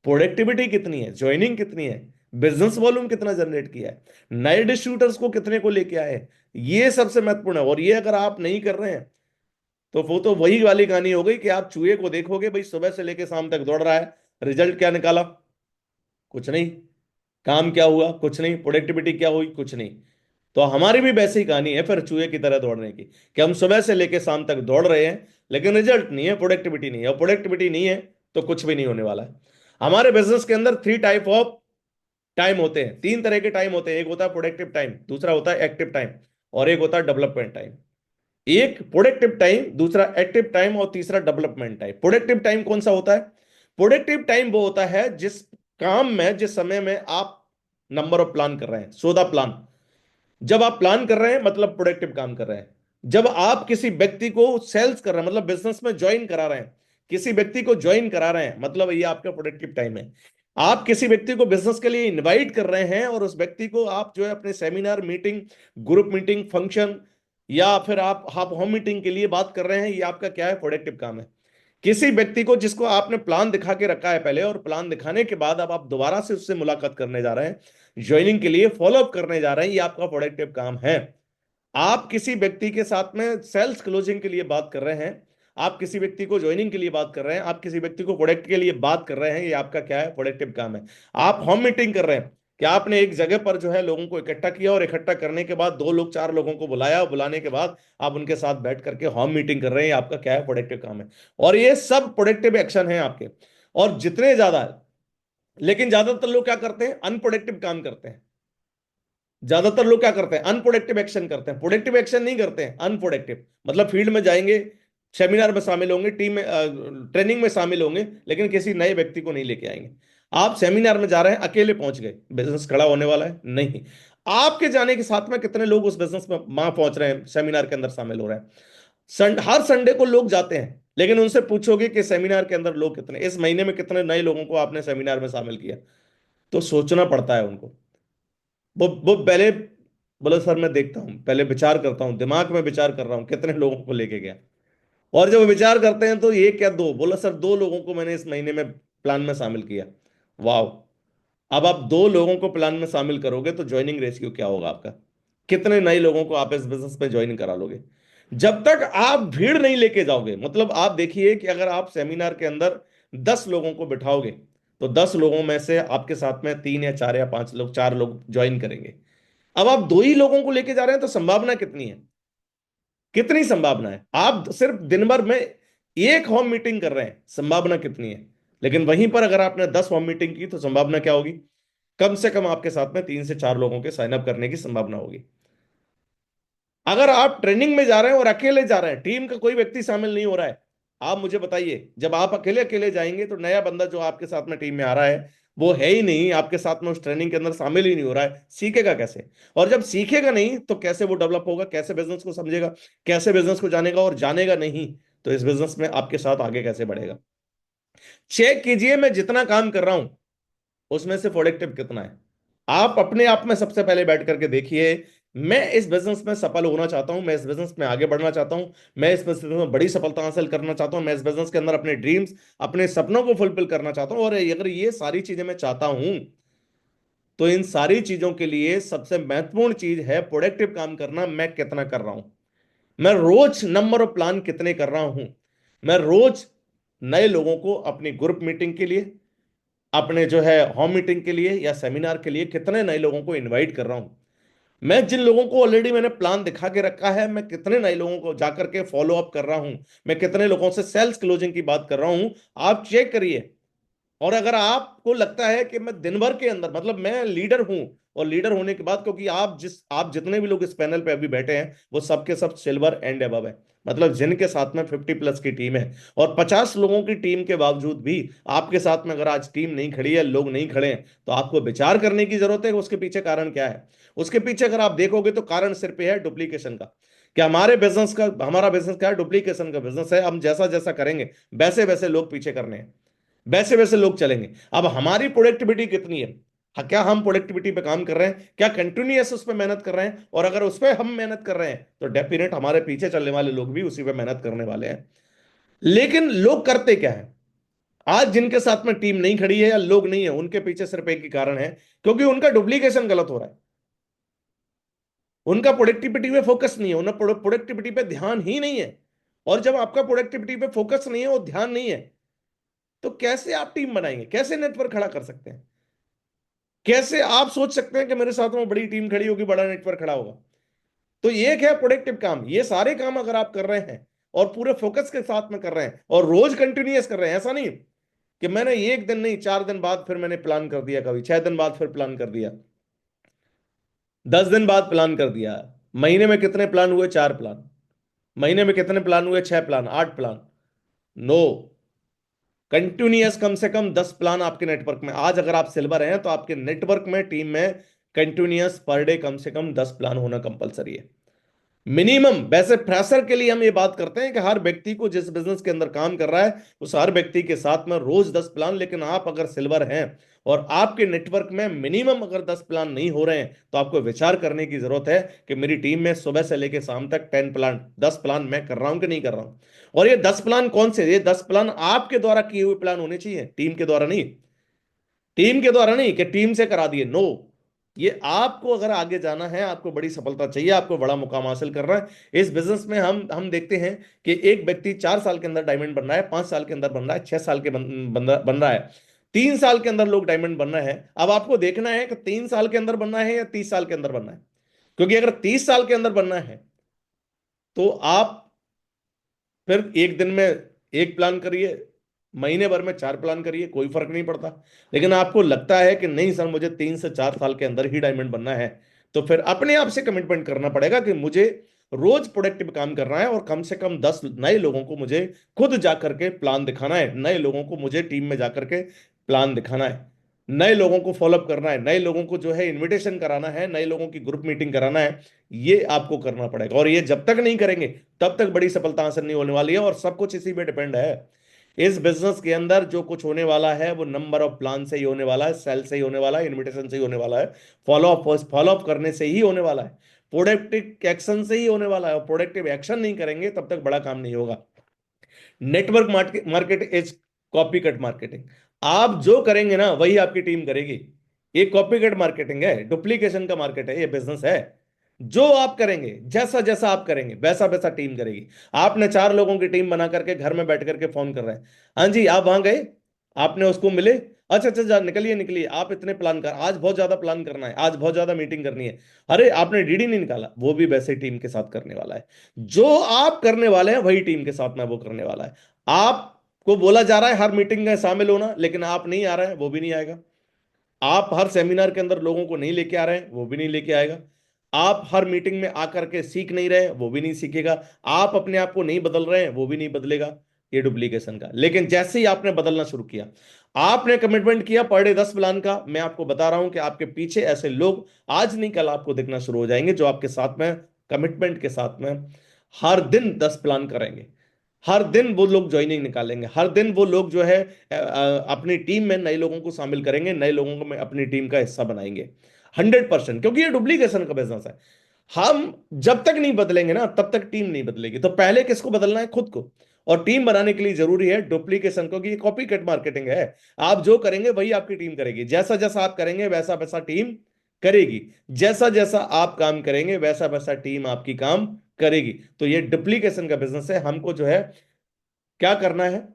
प्रोडक्टिविटी कितनी है, ज्वाइनिंग कितनी है, बिजनेस वॉल्यूम कितना जनरेट किया है, नए डिस्ट्रीब्यूटर्स को कितने को लेके आए, ये सबसे महत्वपूर्ण है। और ये अगर आप नहीं कर रहे हैं, तो वो तो वही वाली कहानी हो गई कि आप चूहे को देखोगे भाई सुबह से लेके शाम तक दौड़ रहा है, रिजल्ट क्या निकाला? कुछ नहीं। काम क्या हुआ? कुछ नहीं। प्रोडक्टिविटी क्या हुई? कुछ नहीं। तो हमारी भी वैसी ही कहानी है फिर चूहे की तरह दौड़ने की, कि हम सुबह से लेके शाम तक दौड़ रहे हैं, लेकिन रिजल्ट नहीं है, प्रोडक्टिविटी नहीं है, और प्रोडक्टिविटी नहीं है तो कुछ भी नहीं होने वाला है। हमारे बिजनेस के अंदर 3 टाइप ऑफ टाइम होते हैं, 3 तरह के टाइम होते हैं। एक होता है प्रोडक्टिव टाइम, दूसरा होता है एक्टिव टाइम, और एक होता है डेवलपमेंट टाइम। एक प्रोडक्टिव टाइम, दूसरा एक्टिव टाइम, और तीसरा डेवलपमेंट टाइम। प्रोडक्टिव टाइम कौन सा होता है? प्रोडक्टिव टाइम वो होता है जिस काम में, जिस समय में आप नंबर ऑफ प्लान कर रहे हैं, 14 प्लान। जब आप प्लान कर रहे हैं मतलब प्रोडक्टिव काम कर रहे हैं। जब आप किसी व्यक्ति को सेल्स कर रहे हैं मतलब बिजनेस में ज्वाइन करा रहे हैं, किसी व्यक्ति को ज्वाइन करा रहे हैं मतलब ये आपका प्रोडक्टिव टाइम है। आप किसी व्यक्ति को बिजनेस के लिए इनवाइट कर रहे हैं और उस व्यक्ति को आप जो है अपने seminar, meeting, group meeting, function, या फिर आप होम मीटिंग के लिए बात कर रहे हैं, ये आपका क्या है? प्रोडक्टिव काम है। किसी व्यक्ति को जिसको आपने प्लान दिखा के रखा है पहले, और प्लान दिखाने के बाद अब आप दोबारा से उससे मुलाकात करने जा रहे हैं, ज्वाइनिंग के लिए फॉलो अप करने जा रहे हैं, ये आपका प्रोडक्टिव काम है। आप किसी व्यक्ति के साथ में सेल्स क्लोजिंग के लिए बात कर रहे हैं, आप किसी व्यक्ति को ज्वाइनिंग के लिए बात कर रहे हैं, आप किसी व्यक्ति को प्रोडक्ट के लिए बात कर रहे हैं, ये आपका क्या है? प्रोडक्टिव काम है। आप होम मीटिंग कर रहे हैं कि आपने एक जगह पर जो है लोगों को इकट्ठा किया, और इकट्ठा करने के बाद 2 लोग 4 लोगों को बुलाया, बुलाने के बाद आप उनके साथ बैठ करके होम मीटिंग कर रहे हैं, ये आपका क्या है? प्रोडक्टिव काम है। और ये सब प्रोडक्टिव एक्शन है आपके। और जितने ज्यादा, लेकिन ज्यादातर लोग क्या करते हैं? अनप्रोडक्टिव काम करते हैं। ज्यादातर लोग क्या करते हैं? अनप्रोडक्टिव एक्शन करते हैं, प्रोडक्टिव एक्शन नहीं करते हैं, अनप्रोडक्टिव। मतलब फील्ड में जाएंगे, सेमिनार में शामिल होंगे, टीम में ट्रेनिंग में शामिल होंगे, लेकिन किसी नए व्यक्ति को नहीं लेके आएंगे। आप सेमिनार में जा रहे हैं, अकेले पहुंच गए, बिजनेस खड़ा होने वाला है नहीं। आपके जाने के साथ में कितने लोग उस बिजनेस में वहां पहुंच रहे हैं, सेमिनार के अंदर शामिल हो रहे हैं। हर संडे को लोग जाते हैं, लेकिन उनसे पूछोगे कि सेमिनार के अंदर लोग कितने, इस महीने में कितने नए लोगों को आपने सेमिनार में शामिल किया, तो सोचना पड़ता है उनको। वो पहले बोले सर मैं देखता हूँ, पहले विचार करता हूँ, दिमाग में विचार कर रहा हूँ कितने लोगों को लेके गया। और जब वो विचार करते हैं तो ये क्या, दो, बोला सर 2 लोगों को मैंने इस महीने में प्लान में शामिल किया। वाह। अब आप 2 लोगों को प्लान में शामिल करोगे तो ज्वाइनिंग रेशियो क्या होगा आपका, कितने नए लोगों को आप इस बिजनेस में ज्वाइन करा लोगे। जब तक आप भीड़ नहीं लेके जाओगे, मतलब आप देखिए कि अगर आप सेमिनार के अंदर 10 लोगों को बिठाओगे, तो 10 लोगों में से आपके साथ में 3 या 4 या 5 लोग, 4 लोग ज्वाइन करेंगे। अब आप 2 ही लोगों को लेके जा रहे हैं, तो संभावना कितनी है, कितनी संभावना है, आप सिर्फ दिन भर में एक होम मीटिंग कर रहे हैं, संभावना कितनी है। लेकिन वहीं पर अगर आपने 10 होम मीटिंग की तो संभावना क्या होगी, कम से कम आपके साथ में 3 से 4 लोगों के साइन अप करने की संभावना होगी। अगर आप ट्रेनिंग में जा रहे हैं और अकेले जा रहे हैं, टीम का कोई व्यक्ति शामिल नहीं हो रहा है, आप मुझे बताइए, जब आप अकेले अकेले जाएंगे तो नया बंदा जो आपके साथ में टीम में आ रहा है, वो है ही नहीं आपके साथ में, उस ट्रेनिंग के अंदर शामिल ही नहीं हो रहा है, सीखेगा कैसे। और जब सीखेगा नहीं तो कैसे वो डेवलप होगा, कैसे बिजनेस को समझेगा, कैसे बिजनेस को जानेगा, और जानेगा नहीं तो इस बिजनेस में आपके साथ आगे कैसे बढ़ेगा। चेक कीजिए, मैं जितना काम कर रहा हूं उसमें से प्रोडक्टिव कितना है। आप अपने आप में सबसे पहले बैठ करके देखिए, मैं इस बिजनेस में सफल होना चाहता हूं, मैं इस बिजनेस में आगे बढ़ना चाहता हूं, मैं इस बिजनेस में बड़ी सफलता हासिल करना चाहता हूं, मैं इस बिजनेस के अंदर अपने ड्रीम्स, अपने सपनों को फुलफिल करना चाहता हूं। और अगर ये सारी चीजें मैं चाहता हूं, तो इन सारी चीजों के लिए सबसे महत्वपूर्ण चीज है प्रोडक्टिव काम करना। मैं कितना कर रहा हूं, मैं रोज नंबर ऑफ प्लान कितने कर रहा हूं, मैं रोज नए लोगों को अपनी ग्रुप मीटिंग के लिए, अपने जो है होम मीटिंग के लिए या सेमिनार के लिए कितने नए लोगों को इनवाइट कर रहा हूं। मैं जिन लोगों को ऑलरेडी मैंने प्लान दिखा के रखा है, मैं कितने नए लोगों को जाकर के फॉलो अप कर रहा हूं, मैं कितने लोगों से सेल्स क्लोजिंग की बात कर रहा हूं। आप चेक करिए। और अगर आपको लगता है कि मैं दिन भर के अंदर, मतलब मैं लीडर हूं, और लीडर होने के बाद, क्योंकि आप जितने भी लोग इस पैनल पे अभी बैठे हैं वो सबके सब सिल्वर एंड अबव है, मतलब जिनके साथ में 50+ की टीम है, और 50 लोगों की टीम के बावजूद भी आपके साथ में अगर आज टीम नहीं खड़ी है, लोग नहीं खड़े हैं, तो आपको विचार करने की जरूरत है कि उसके पीछे कारण क्या है। उसके पीछे अगर आप देखोगे तो कारण सिर्फ ये है डुप्लीकेशन का, कि हमारा बिजनेस क्या है, डुप्लीकेशन का बिजनेस है। हम जैसा जैसा करेंगे वैसे वैसे लोग पीछे करने हैं, वैसे वैसे लोग चलेंगे। अब हमारी प्रोडक्टिविटी कितनी है, क्या हम प्रोडक्टिविटी पे काम कर रहे हैं, क्या कंटिन्यूअस उस पर मेहनत कर रहे हैं। और अगर उस पर हम मेहनत कर रहे हैं तो डेफिनेट हमारे पीछे चलने वाले लोग भी उसी पे मेहनत करने वाले हैं। लेकिन लोग करते क्या है, आज जिनके साथ में टीम नहीं खड़ी है या लोग नहीं है, उनके पीछे सिर्फ एक ही कारण है, क्योंकि उनका डुप्लीकेशन गलत हो रहा है, उनका प्रोडक्टिविटी पे फोकस नहीं है, उनका प्रोडक्टिविटी पे ध्यान ही नहीं है। और जब आपका प्रोडक्टिविटी पे फोकस नहीं है और ध्यान नहीं है, तो कैसे आप टीम बनाएंगे, कैसे नेटवर्क खड़ा कर सकते हैं, कैसे आप सोच सकते हैं कि मेरे साथ में बड़ी टीम खड़ी होगी, बड़ा नेटवर्क खड़ा होगा। तो ये क्या है, प्रोडक्टिव काम, ये सारे काम अगर आप कर रहे हैं और पूरे फोकस के साथ में कर रहे हैं और रोज कंटिन्यूअस कर रहे हैं, ऐसा नहीं कि मैंने एक दिन नहीं, 4 दिन बाद फिर मैंने प्लान कर दिया, कभी 6 दिन बाद फिर प्लान कर दिया, 10 दिन बाद प्लान कर दिया। महीने में कितने प्लान हुए, 4 प्लान। महीने में कितने प्लान हुए, 6 प्लान, 8 प्लान। नो, कंटिन्यूअस कम से कम 10 प्लान आपके नेटवर्क में। आज अगर आप सिल्वर हैं तो आपके नेटवर्क में, टीम में कंटिन्यूअस पर डे कम से कम 10 प्लान होना कंपलसरी है, मिनिमम। वैसे फ्रेशर के लिए हम ये बात करते हैं कि हर व्यक्ति को, जिस बिजनेस के अंदर काम कर रहा है, उस हर व्यक्ति के साथ में रोज 10 प्लान। लेकिन आप अगर सिल्वर हैं और आपके नेटवर्क में मिनिमम अगर 10 प्लान नहीं हो रहे हैं, तो आपको विचार करने की जरूरत है कि मेरी टीम में सुबह से लेकर शाम तक 10 प्लान, 10 प्लान मैं कर रहा हूं कि नहीं कर रहा हूं। और ये 10 प्लान कौन से, ये 10 प्लान आपके द्वारा किए हुए प्लान होने चाहिए, टीम के द्वारा नहीं। टीम के द्वारा नहीं कि टीम से करा दिए, नो। ये आपको अगर आगे जाना है, आपको बड़ी सफलता चाहिए, आपको बड़ा मुकाम हासिल करना है इस बिजनेस में। हम देखते हैं कि एक व्यक्ति 4 साल के अंदर डायमंड बन रहा है, 5 साल के अंदर बन रहा है, 6 साल के बन रहा है, 3 साल के अंदर लोग डायमंड बनना है। अब आपको देखना है कि 3 साल के अंदर बनना है या 30 साल के अंदर बनना है। क्योंकि अगर 30 साल के अंदर बनना है तो आप फिर एक दिन में एक प्लान करिए, महीने भर में 4 प्लान करिए, कोई फर्क नहीं पड़ता। लेकिन आपको लगता है कि नहीं सर, मुझे 3 से 4 साल के अंदर ही डायमंड बनना है, तो फिर अपने आप से कमिटमेंट करना पड़ेगा कि मुझे रोज प्रोडक्टिव काम करना है, और कम से कम 10 नए लोगों को मुझे खुद जाकर के प्लान दिखाना है, नए लोगों को मुझे टीम में जाकर के प्लान दिखाना है। नए लोगों को फॉलोअप करना है, नए लोगों को जो है इनविटेशन कराना है, नए लोगों की ग्रुप मीटिंग कराना है। ये आपको करना पड़ेगा, और ये जब तक नहीं करेंगे तब तक बड़ी सफलता हासिल नहीं होने वाली है, और सब कुछ इसी पे डिपेंड है। इस बिजनेस के अंदर जो कुछ होने वाला है वो नंबर ऑफ प्लान से ही होने वाला है, सेल से ही होने वाला है, इनविटेशन से ही होने वाला है, फॉलोअप करने से ही होने वाला है, प्रोडक्टिव एक्शन से ही होने वाला है। और प्रोडक्टिव एक्शन नहीं करेंगे तब तक बड़ा काम नहीं होगा। Network market is copy cut marketing. आप जो करेंगे ना वही आपकी टीम करेगी। ये कॉपी कट मार्केटिंग है, डुप्लीकेशन का मार्केट है, ये बिजनेस है। जो आप करेंगे, जैसा जैसा आप करेंगे वैसा वैसा टीम करेगी। आपने 4 लोगों की टीम बना करके घर में बैठ करके फोन कर रहे हैं, हाँ जी आप वहां गए, आपने उसको मिले, अच्छा अच्छा जा निकलिए निकलिए, आप इतने प्लान कर, आज बहुत ज्यादा प्लान करना है, आज बहुत ज्यादा मीटिंग करनी है, अरे आपने डीडी नहीं निकाला, वो भी वैसे टीम के साथ करने वाला है। जो आप करने वाले हैं वही टीम के साथ में वो करने वाला है। आपको बोला जा रहा है हर मीटिंग में शामिल होना, लेकिन आप नहीं आ रहे हैं, वो भी नहीं आएगा। आप हर सेमिनार के अंदर लोगों को नहीं लेके आ रहे हैं, वो भी नहीं लेके आएगा। आप हर मीटिंग में आकर के सीख नहीं रहे, वो भी नहीं सीखेगा। आप अपने आप को नहीं बदल रहे हैं, वो भी नहीं बदलेगा। ये डुप्लीकेशन का। लेकिन जैसे ही आपने बदलना शुरू किया, आपने कमिटमेंट किया पर डे 10 प्लान का, मैं आपको बता रहा हूं कि आपके पीछे ऐसे लोग आज नहीं कल आपको दिखना शुरू हो जाएंगे, जो आपके साथ में कमिटमेंट के साथ में हर दिन 10 प्लान करेंगे। हर दिन वो लोग ज्वाइनिंग निकालेंगे, हर दिन वो लोग जो है अपनी टीम में नए लोगों को शामिल करेंगे, नए लोगों को में अपनी टीम का हिस्सा बनाएंगे। 100%, क्योंकि ये डुप्लीकेशन का बिजनेस है। हम जब तक नहीं बदलेंगे ना तब तक टीम नहीं बदलेगी। तो पहले किसको बदलना है? खुद को। और टीम बनाने के लिए जरूरी है डुप्लीकेशन, क्योंकि ये कॉपी कट मार्केटिंग है। आप जो करेंगे वही आपकी टीम करेगी, जैसा जैसा आप करेंगे वैसा वैसा टीम करेगी, जैसा जैसा आप काम करेंगे वैसा वैसा टीम आपकी काम करेगी। तो ये डुप्लीकेशन का बिजनेस है। हमको जो है क्या करना है?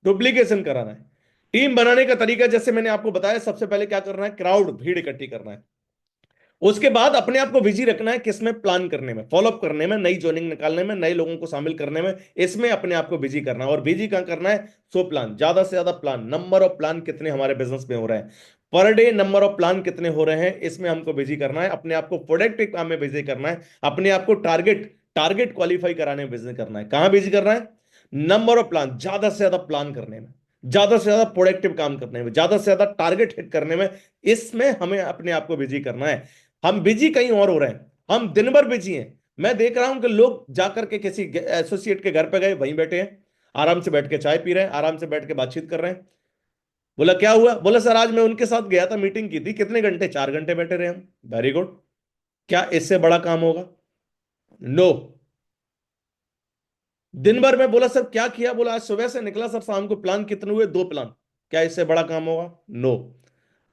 डुप्लीकेशन कराना है। टीम बनाने का तरीका जैसे मैंने आपको बताया, सबसे पहले क्या करना है? क्राउड, भीड़ इकट्ठी करना है। उसके बाद अपने आप को बिजी रखना है किसमें? प्लान करने में, फॉलोअप करने में, नई ज्वाइनिंग निकालने में, नए लोगों को शामिल करने में। इसमें अपने आप को बिजी करना है। और बिजी कहां करना है? 100 प्लान, ज्यादा से ज्यादा प्लान। नंबर ऑफ प्लान कितने हमारे बिजनेस में हो रहे हैं, per day number of plan कितने हो रहे हैं, इसमें हमको बिजी करना है। अपने आप को प्रोडक्टिव काम में बिजी करना है। अपने आप को टारगेट टारगेट क्वालिफाई कराने में बिजी करना है। कहां बिजी करना है? नंबर ऑफ प्लान, ज्यादा से ज्यादा प्लान करने में, ज्यादा से ज्यादा प्रोडक्टिव काम करने में, ज्यादा से ज्यादा टारगेट हिट करने में। इसमें हमें अपने आप को बिजी करना है। हम बिजी कहीं और हो रहे हैं, हम दिन भर बिजी हैं। मैं देख रहा हूं कि लोग जाकर के किसी एसोसिएट के घर पे गए, वहीं बैठे हैं, आराम से बैठ के चाय पी रहे हैं, आराम से बैठ के बातचीत कर रहे हैं। बोला क्या हुआ? बोला सर आज मैं उनके साथ गया था, मीटिंग की थी, कितने घंटे? 4 घंटे बैठे रहे हम। Very good. क्या इससे बड़ा काम होगा? नो। दिन भर में बोला सर क्या किया? बोला आज सुबह से निकला सर, शाम को प्लान कितने हुए? 2 प्लान। क्या इससे बड़ा काम होगा? नो।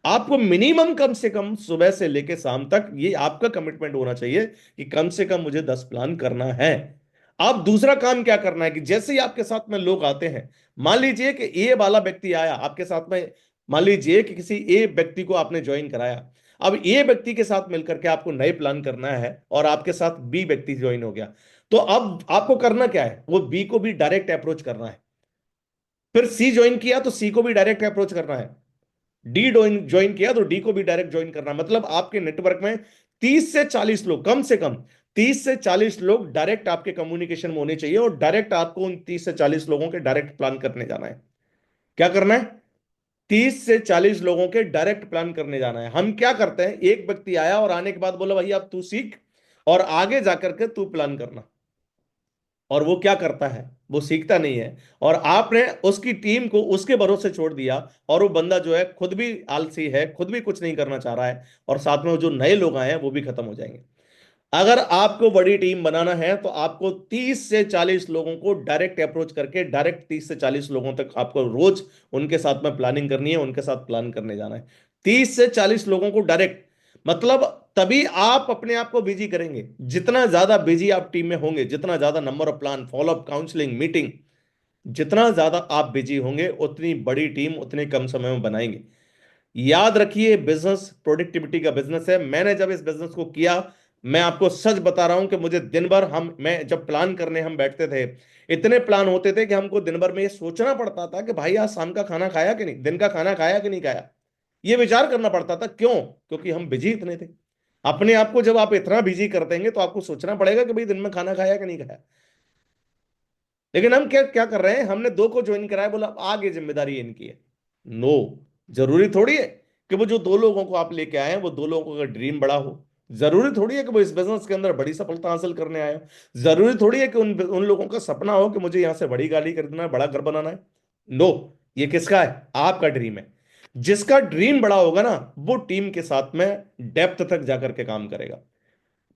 आपको मिनिमम कम से कम सुबह से लेकर शाम तक ये आपका कमिटमेंट होना चाहिए कि कम से कम मुझे 10 प्लान करना है। आप दूसरा काम क्या करना है कि जैसे ही आपके साथ में लोग आते हैं, मान लीजिए कि ए वाला व्यक्ति आया आपके साथ में, मान लीजिए कि किसी ए व्यक्ति को आपने ज्वाइन कराया। अब ए व्यक्ति के साथ मिलकर के आपको नए प्लान करना है, और आपके साथ बी व्यक्ति ज्वाइन हो गया। तो अब आपको करना क्या है? वो बी को भी डायरेक्ट अप्रोच करना है। फिर सी ज्वाइन किया तो सी को भी डायरेक्ट अप्रोच करना है। डी ज्वाइन ज्वाइन किया तो डी को भी डायरेक्ट ज्वाइन करना। मतलब आपके नेटवर्क में 30 से 40 लोग, कम से कम 30 से 40 लोग डायरेक्ट आपके कम्युनिकेशन में होने चाहिए, और डायरेक्ट आपको उन 30 से 40 लोगों के डायरेक्ट प्लान करने जाना है। क्या करना है? 30 से 40 लोगों के डायरेक्ट प्लान करने जाना है। हम क्या करते हैं, एक व्यक्ति आया और आने के बाद बोला भाई अब तू सीख और आगे जाकर के तू प्लान करना। और वो क्या करता है? वो सीखता नहीं है, और आपने उसकी टीम को उसके भरोसे छोड़ दिया। और वो बंदा जो है खुद भी आलसी है, खुद भी कुछ नहीं करना चाह रहा है, और साथ में वो जो नए लोग आए हैं वो भी खत्म हो जाएंगे। अगर आपको बड़ी टीम बनाना है तो आपको 30 से 40 लोगों को डायरेक्ट अप्रोच करके डायरेक्ट 30 से 40 लोगों तक आपको रोज उनके साथ में प्लानिंग करनी है, उनके साथ प्लान करने जाना है। 30 से 40 लोगों को डायरेक्ट, मतलब तभी आप अपने आप को बिजी करेंगे। जितना ज्यादा बिजी आप टीम में होंगे, जितना ज्यादा number of plan, follow up, counselling, meeting, जितना ज्यादा आप बिजी होंगे उतनी बड़ी टीम उतने कम समय में बनाएंगे। याद रखिए, बिजनेस प्रोडक्टिविटी का बिजनेस है। मैंने जब इस बिजनेस को किया, मैं आपको सच बता रहा हूं कि मुझे दिन भर मैं जब प्लान करने हम बैठते थे, इतने प्लान होते थे कि हमको दिन भर में ये सोचना पड़ता था कि भाई आज शाम का खाना खाया कि नहीं, दिन का खाना खाया कि नहीं खाया। ये विचार करना पड़ता था। क्यों? क्योंकि हम बिजी इतने थे। अपने आप को जब आप इतना बिजी कर देंगे तो आपको सोचना पड़ेगा कि भाई दिन में खाना खाया कि नहीं खाया। लेकिन हम क्या क्या कर रहे हैं? हमने दो को ज्वाइन कराया, बोला आगे जिम्मेदारी इनकी है। नो, जरूरी थोड़ी है कि वो जो दो लोगों को आप लेके आए हैं वो दो लोगों का ड्रीम बड़ा हो। जरूरी थोड़ी है कि वो इस बिजनेस के अंदर बड़ी सफलता हासिल करने आए हो। जरूरी थोड़ी है कि उन उन लोगों का सपना हो कि मुझे यहां से बड़ी गाड़ी खरीदना है, बड़ा घर बनाना है। नो, ये किसका है? आपका ड्रीम है। जिसका ड्रीम बड़ा होगा ना, वो टीम के साथ में डेप्थ तक जाकर के काम करेगा।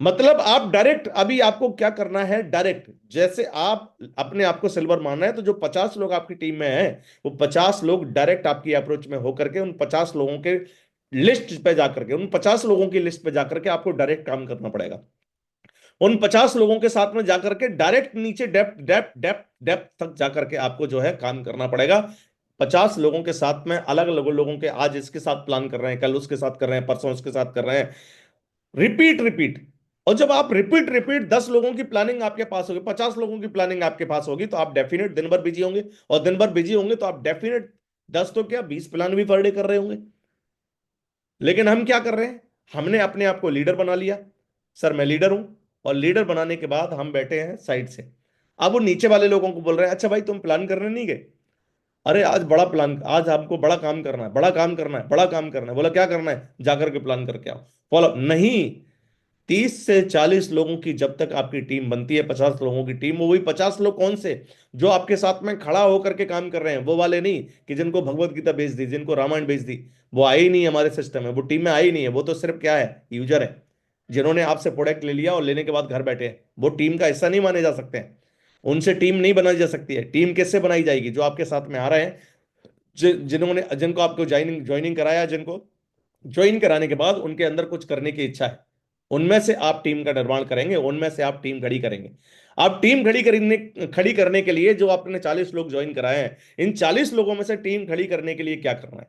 मतलब आप डायरेक्ट, अभी आपको क्या करना है, डायरेक्ट जैसे आप अपने आप को सिल्वर मानना है, तो जो 50 लोग आपकी टीम में हैं, वो 50 लोग डायरेक्ट आपकी अप्रोच में होकर के उन 50 लोगों के लिस्ट पे जाकर के, उन 50 लोगों की लिस्ट पे जाकर के आपको डायरेक्ट काम करना पड़ेगा। उन 50 लोगों के साथ में जाकर के डायरेक्ट नीचे डेप्थ डेप्थ डेप्थ डेप्थ तक जाकर के आपको जो है काम करना पड़ेगा। 50 लोगों के साथ में, अलग अलग लोगों के, आज इसके साथ प्लान कर रहे हैं, कल उसके साथ कर रहे हैं, परसों उसके साथ कर रहे हैं, रिपीट रिपीट। और जब आप रिपीट रिपीट 10 लोगों की प्लानिंग आपके पास होगी, 50 लोगों की प्लानिंग आपके पास होगी, तो आप डेफिनेट दिन भर बिजी होंगे। और दिन भर बिजी होंगे तो आप डेफिनेट 10 तो क्या 20 प्लान भी पर डे कर रहे होंगे। लेकिन हम क्या कर रहे हैं, हमने अपने आप को लीडर बना लिया। सर मैं लीडर हूं। और लीडर बनाने के बाद हम बैठे हैं साइड से। अब वो नीचे वाले लोगों को बोल रहे हैं, अच्छा भाई तुम प्लान करने नहीं गए? अरे आज बड़ा प्लान, आज हमको बड़ा काम करना है, बड़ा काम करना है, बड़ा काम करना है। बोला क्या करना है? जाकर के प्लान करके आओ। फॉलो नहीं। 30 से 40 लोगों की जब तक आपकी टीम बनती है, 50 लोगों की टीम, वो वही 50 लोग कौन से, जो आपके साथ में खड़ा होकर के काम कर रहे हैं, वो वाले नहीं कि जिनको भगवत गीता भेज दी, जिनको रामायण भेज दी। वो आए ही नहीं हमारे सिस्टम में, वो टीम में आई ही नहीं है। वो तो सिर्फ क्या है, यूजर है, जिन्होंने आपसे प्रोडक्ट ले लिया और लेने के बाद घर बैठे हैं। वो टीम का हिस्सा नहीं माने जा सकते हैं। उनसे टीम नहीं बनाई जा सकती है। टीम किससे बनाई जाएगी? जो आपके साथ में आ रहे हैं, जिन्होंने, जिनको आपको ज्वाइनिंग ज्वाइनिंग कराया, जिनको ज्वाइन कराने के बाद उनके अंदर कुछ करने की इच्छा है, उनमें से आप टीम का निर्माण करेंगे, उनमें से आप टीम खड़ी करेंगे। आप टीम खड़ी करने के लिए जो आपने 40 लोग ज्वाइन कराए हैं, इन 40 लोगों में से टीम खड़ी करने के लिए क्या करना है?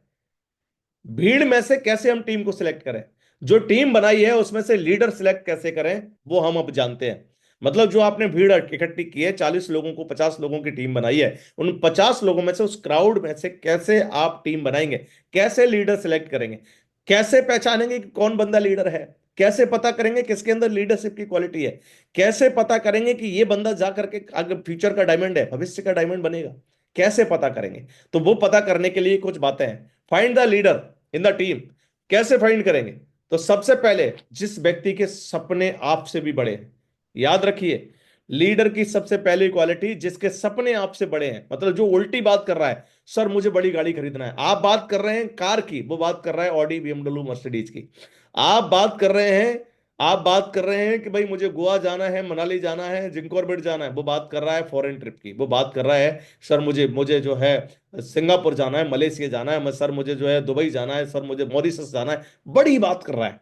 भीड़ में से कैसे हम टीम को सिलेक्ट करें? जो टीम बनाई है उसमें से लीडर सिलेक्ट कैसे करें, वो हम अब जानते हैं। मतलब जो आपने भीड़ इकट्ठी की है, 40 लोगों को, 50 लोगों की टीम बनाई है, उन 50 लोगों में से, उस क्राउड में से कैसे आप टीम बनाएंगे? कैसे लीडर सिलेक्ट करेंगे? कैसे पहचानेंगे कि कौन बंदा लीडर है? कैसे पता करेंगे किसके अंदर लीडरशिप की क्वालिटी है? कैसे पता करेंगे कि ये बंदा जा करके आगे फ्यूचर का डायमंड है, भविष्य का डायमंड बनेगा? कैसे पता करेंगे? तो वो पता करने के लिए कुछ बातें हैं। Find the leader in the team. कैसे फाइंड करेंगे? तो सबसे पहले, जिस व्यक्ति के सपने आपसे भी बड़े हैं, याद रखिए, लीडर की सबसे पहली क्वालिटी, जिसके सपने आपसे बड़े हैं। मतलब जो उल्टी बात कर रहा है, सर मुझे बड़ी गाड़ी खरीदना है, आप बात कर रहे हैं कार की, वो बात कर रहा है ऑडी बीएमडब्ल्यू मर्सिडीज की। आप बात कर रहे हैं, आप बात कर रहे हैं कि भाई मुझे गोवा जाना है, मनाली जाना है, जिंकॉर्बेट जाना है, वो बात कर रहा है फॉरेन ट्रिप की। वो बात कर रहा है, सर मुझे मुझे जो है सिंगापुर जाना है, मलेशिया जाना है, सर मुझे जो है दुबई जाना है, सर मुझे मॉरिशस जाना है। बड़ी बात कर रहा है,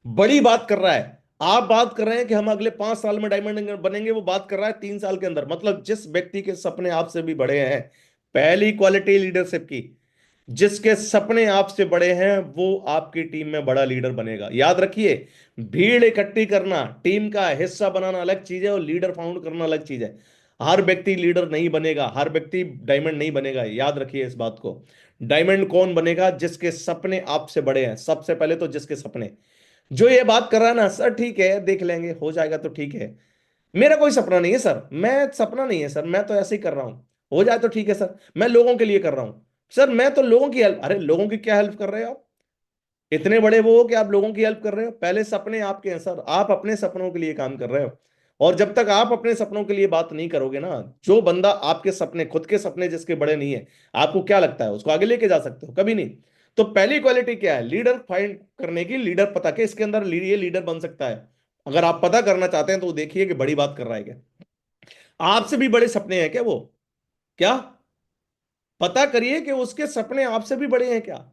बड़ी बात कर रहा है। आप बात कर रहे हैं कि हम अगले 5 साल में डायमंड बनेंगे, वो बात कर रहा है 3 साल के अंदर। मतलब जिस व्यक्ति के सपने आपसे भी बड़े हैं, पहली क्वालिटी लीडरशिप की, जिसके सपने आपसे बड़े हैं, वो आपकी टीम में बड़ा लीडर बनेगा। याद रखिए, भीड़ इकट्ठी करना, टीम का हिस्सा बनाना अलग चीज है, और लीडर फाउंड करना अलग चीज है। हर व्यक्ति लीडर नहीं बनेगा, हर व्यक्ति डायमंड नहीं बनेगा। याद रखिए इस बात को। डायमंड कौन बनेगा? जिसके सपने आपसे बड़े हैं। सबसे पहले तो जिसके सपने, जो ये बात कर रहा है ना, सर ठीक है देख लेंगे, हो जाएगा तो ठीक है, मेरा कोई सपना नहीं है सर, मैं सपना नहीं है सर, मैं तो ऐसे ही कर रहा हूं, हो जाए तो ठीक है सर, मैं लोगों के लिए कर रहा हूं। सर मैं तो लोगों की हेल्प, अरे लोगों की क्या हेल्प कर रहे हो आप? इतने बड़े वो हो कि आप लोगों की हेल्प कर रहे हो? पहले सपने आपके हैं सर, आप अपने सपनों के लिए काम कर रहे हो। और जब तक आप अपने सपनों के लिए बात नहीं करोगे ना, जो बंदा आपके सपने, खुद के सपने जिसके बड़े नहीं है, आपको क्या लगता है उसको आगे लेके जा सकते हो? कभी नहीं। तो पहली क्वालिटी क्या है लीडर फाइंड करने की? लीडर पता के इसके अंदर ये लीडर बन सकता है। अगर आप पता करना चाहते हैं तो देखिए कि बड़ी बात कर रहा है क्या, आपसे भी बड़े सपने हैं क्या वो? क्या? पता करिए कि उसके सपने आपसे भी बड़े हैं क्या।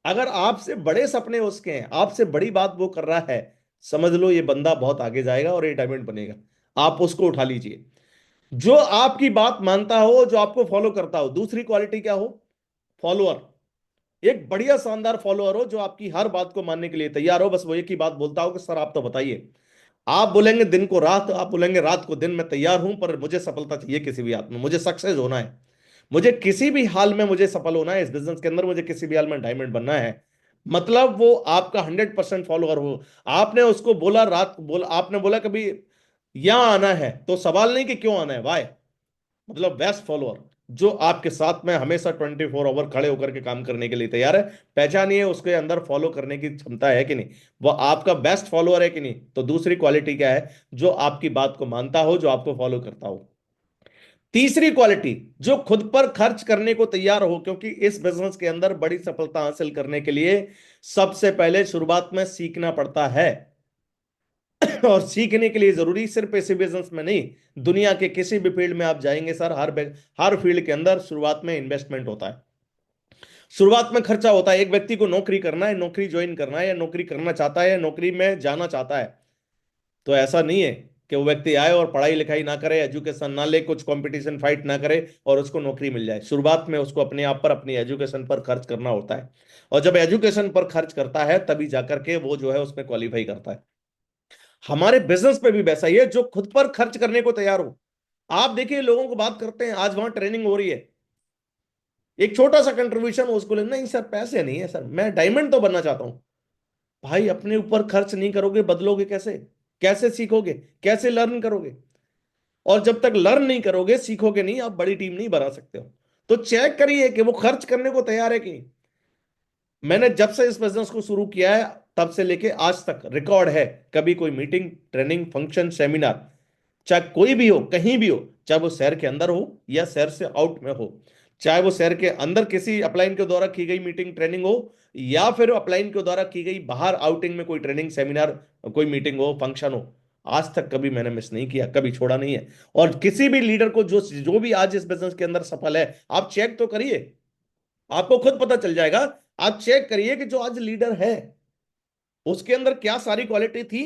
अगर आपसे बड़े सपने उसके हैं, आपसे बड़ी बात वो कर रहा है, समझ लो ये बंदा बहुत आगे जाएगा और ये डायमंड बनेगा। आप उसको उठा लीजिए, जो आपकी बात मानता हो, जो आपको फॉलो करता हो। दूसरी क्वालिटी क्या हो? फॉलोअर। एक बढ़िया शानदार फॉलोअर हो, जो आपकी हर बात को मानने के लिए तैयार हो। बस वो एक ही बात बोलता हो कि सर आप तो बताइए। आप बोलेंगे दिन को रात, आप बोलेंगे रात को दिन, मैं तैयार हूं, पर मुझे सफलता चाहिए किसी भी हाथ में, मुझे सक्सेस होना है, मुझे किसी भी हाल में मुझे सफल होना है इस बिजनेस के अंदर, मुझे किसी भी हाल में डायमंड बनना है। मतलब वो आपका 100% फॉलोअर हो। आपने उसको बोला, रात को बोला, आपने बोला कभी यहां आना है, तो सवाल नहीं कि क्यों आना है, वाई, मतलब बेस्ट फॉलोअर। जो आपके साथ में हमेशा 24 आवर खड़े होकर के काम करने के लिए तैयार है। पहचानिए उसके अंदर फॉलो करने की क्षमता है कि नहीं, वो आपका बेस्ट फॉलोअर है कि नहीं। तो दूसरी क्वालिटी क्या है, जो आपकी बात को मानता हो, जो आपको फॉलो करता हो। तीसरी क्वालिटी, जो खुद पर खर्च करने को तैयार हो, क्योंकि इस बिजनेस के अंदर बड़ी सफलता हासिल करने के लिए सबसे पहले शुरुआत में सीखना पड़ता है। और सीखने के लिए जरूरी सिर्फ इसी बिजनेस में नहीं, दुनिया के किसी भी फील्ड में आप जाएंगे सर, हर फील्ड के अंदर शुरुआत में इन्वेस्टमेंट होता है, शुरुआत में खर्चा होता है। एक व्यक्ति को नौकरी करना है, नौकरी ज्वाइन करना है, या नौकरी करना चाहता है, या नौकरी में जाना चाहता है, तो ऐसा नहीं है कि वो व्यक्ति आए और पढ़ाई लिखाई ना करे, एजुकेशन ना ले, कुछ कंपटीशन फाइट ना करे और उसको नौकरी मिल जाए। शुरुआत में उसको अपने आप पर, अपनी एजुकेशन पर खर्च करना होता है। और जब एजुकेशन पर खर्च करता है तभी जाकर के वो जो है उसमें क्वालिफाई करता है। हमारे बिजनेस पे भी वैसा ही है, जो खुद पर खर्च करने को तैयार हो। आप देखिए, लोगों को बात करते हैं, आज वहां ट्रेनिंग हो रही है, एक छोटा सा कंट्रीब्यूशन उसको ले, नहीं सर पैसे नहीं है सर, मैं डायमंड तो बनना चाहता हूं। भाई अपने ऊपर खर्च नहीं करोगे, बदलोगे कैसे? कैसे सीखोगे? कैसे लर्न करोगे? और जब तक लर्न नहीं करोगे, सीखोगे नहीं, आप बड़ी टीम नहीं बना सकते हो। तो चेक करिए कि वो खर्च करने को तैयार है कि नहीं। मैंने जब से इस बिजनेस को शुरू किया है, तब से लेके आज तक रिकॉर्ड है, कभी कोई मीटिंग, ट्रेनिंग, फंक्शन, सेमिनार, चाहे कोई भी हो, कहीं भी हो, चाहे वो शहर के अंदर हो या शहर से आउट में हो, चाहे वो शहर के अंदर किसी अपलाइन के द्वारा की गई मीटिंग, ट्रेनिंग हो, या फिर अपलाइन के द्वारा की गई बाहर आउटिंग में कोई ट्रेनिंग, सेमिनार, कोई मीटिंग हो, फंक्शन हो, आज तक कभी मैंने मिस नहीं किया, कभी छोड़ा नहीं है। और किसी भी लीडर को, जो जो भी आज इस बिजनेस के अंदर सफल है, आप चेक तो करिए, आपको खुद पता चल जाएगा। आप चेक करिए कि जो आज लीडर है उसके अंदर क्या सारी क्वालिटी थी।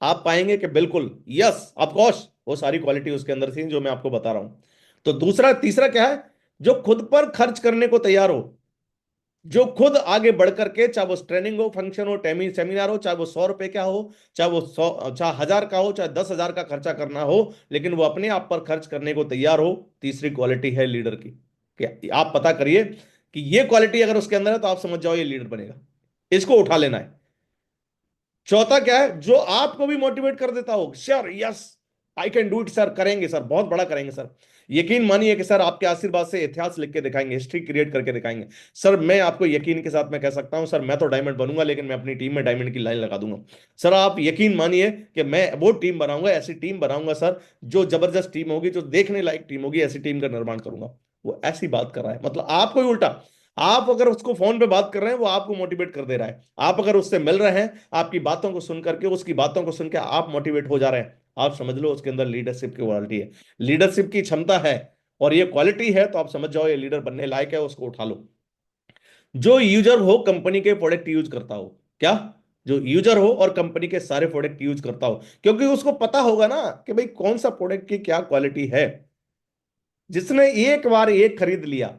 आप पाएंगे कि बिल्कुल यस, ऑफ कोर्स, वो सारी क्वालिटी उसके अंदर थी जो मैं आपको बता रहा हूं। तो दूसरा, तीसरा क्या है, जो खुद पर खर्च करने को तैयार हो, जो खुद आगे बढ़ करके, चाहे वो ट्रेनिंग हो, फंक्शन हो, टेमी सेमिनार हो, चाहे वो 100 रुपए का हो, चाहे वो 100, चाहे 1000 का हो, चाहे 10,000 का खर्चा करना हो, लेकिन वो अपने आप पर खर्च करने को तैयार हो। तीसरी क्वालिटी है लीडर की। क्या आप पता करिए कि ये क्वालिटी अगर उसके अंदर है, तो आप समझ जाओ ये लीडर बनेगा, इसको उठा लेना है। चौथा क्या है, जो आपको भी मोटिवेट कर देता हो, sir yes, I can do it sir, करेंगे सर, बहुत बड़ा करेंगे सर, यकीन मानिए कि सर आपके आशीर्वाद से इतिहास लिख के दिखाएंगे, हिस्ट्री क्रिएट करके दिखाएंगे। सर मैं आपको यकीन के साथ मैं कह सकता हूं, सर मैं तो डायमंड बनूंगा, लेकिन मैं अपनी टीम में डायमंड की लाइन लगा दूंगा। सर आप यकीन मानिए कि मैं वो टीम बनाऊंगा, ऐसी टीम बनाऊंगा सर, जो जबरदस्त टीम होगी, जो देखने लायक टीम होगी, ऐसी टीम का निर्माण करूंगा। वो ऐसी बात कर रहा है, मतलब आपको ही उल्टा, आप अगर उसको फोन पे बात कर रहे हैं, वो आपको मोटिवेट कर दे रहा है। आप अगर उससे मिल रहे हैं, आपकी बातों को सुन करके, उसकी बातों को सुन के आप मोटिवेट हो जा रहे हैं, आप समझ लो उसके अंदर लीडरशिप की क्वालिटी है, लीडरशिप की क्षमता है, और ये क्वालिटी है, तो आप समझ जाओ ये लीडर बनने लायक है, उसको उठा लो। जो यूजर हो, कंपनी के प्रोडक्ट यूज करता हो, क्या, जो यूजर हो और कंपनी के सारे प्रोडक्ट यूज करता हो, क्योंकि उसको पता होगा ना कि भाई कौन सा प्रोडक्ट की क्या क्वालिटी है। जिसने एक बार एक खरीद लिया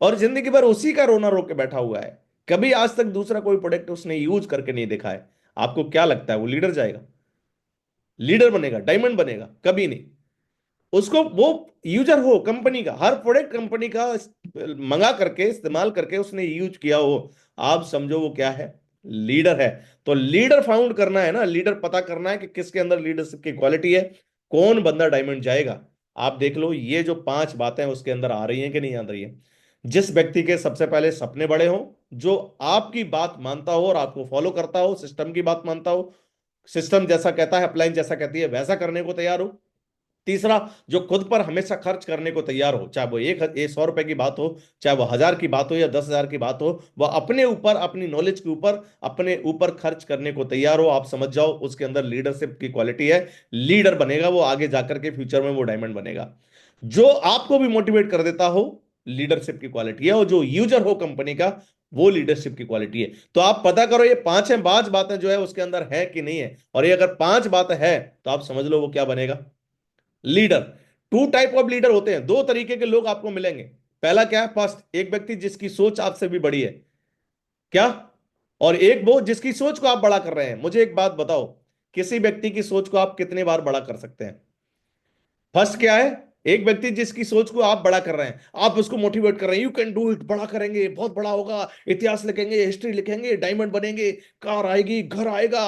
और जिंदगी भर उसी का रोना रो के बैठा हुआ है, कभी आज तक दूसरा कोई प्रोडक्ट उसने यूज करके नहीं देखा है, आपको क्या लगता है वो लीडर जाएगा, लीडर बनेगा, डायमंड बनेगा? कभी नहीं। उसको वो यूजर हो कंपनी का, हर प्रोडक्ट कंपनी का मंगा करके, इस्तेमाल करके उसने यूज किया हो, आप समझो वो क्या है, लीडर है। तो लीडर फाउंड करना है ना, लीडर पता करना है कि किसके अंदर लीडरशिप की क्वालिटी है, कौन बंदा डायमंड जाएगा। आप देख लो ये जो पांच बातें उसके अंदर आ रही हैं कि नहीं आ रही है। जिस व्यक्ति के सबसे पहले सपने बड़े हो, जो आपकी बात मानता हो और आपको फॉलो करता हो, सिस्टम की बात मानता हो, सिस्टम जैसा कहता है, अपलाइन जैसा कहती है वैसा करने को तैयार हो। तीसरा, जो खुद पर हमेशा खर्च करने को तैयार हो, चाहे वो 100 रुपए की बात हो, चाहे वो 1000 की बात हो या 10,000 की बात हो, वह अपने ऊपर, अपनी नॉलेज के ऊपर, अपने ऊपर खर्च करने को तैयार हो, आप समझ जाओ उसके अंदर लीडरशिप की क्वालिटी है। लीडर बनेगा वो, आगे जाकर के फ्यूचर में वो डायमंड बनेगा। जो आपको भी मोटिवेट कर देता हो, लीडरशिप की क्वालिटी है। और जो यूजर हो कंपनी का, वो लीडरशिप की क्वालिटी है। तो आप पता करो ये पांच है, पांच बातें जो है उसके अंदर है कि नहीं है, और ये अगर पांच बातें है, तो आप समझ लो वो क्या बनेगा, leader. Two type of leader होते हैं, दो तरीके के लोग आपको मिलेंगे। पहला क्या है, फर्स्ट, एक व्यक्ति जिसकी सोच आपसे भी बड़ी है, क्या, और एक वो जिसकी सोच को आप बड़ा कर रहे हैं। मुझे एक बात बताओ, किसी व्यक्ति की सोच को आप कितने बार बड़ा कर सकते हैं? फर्स्ट क्या है, एक व्यक्ति जिसकी सोच को आप बड़ा कर रहे हैं, आप उसको मोटिवेट कर रहे हैं, यू कैन डू इट, बड़ा करेंगे, बहुत बड़ा होगा, इतिहास लिखेंगे, हिस्ट्री लिखेंगे, डायमंड बनेंगे, कार आएगी, घर आएगा।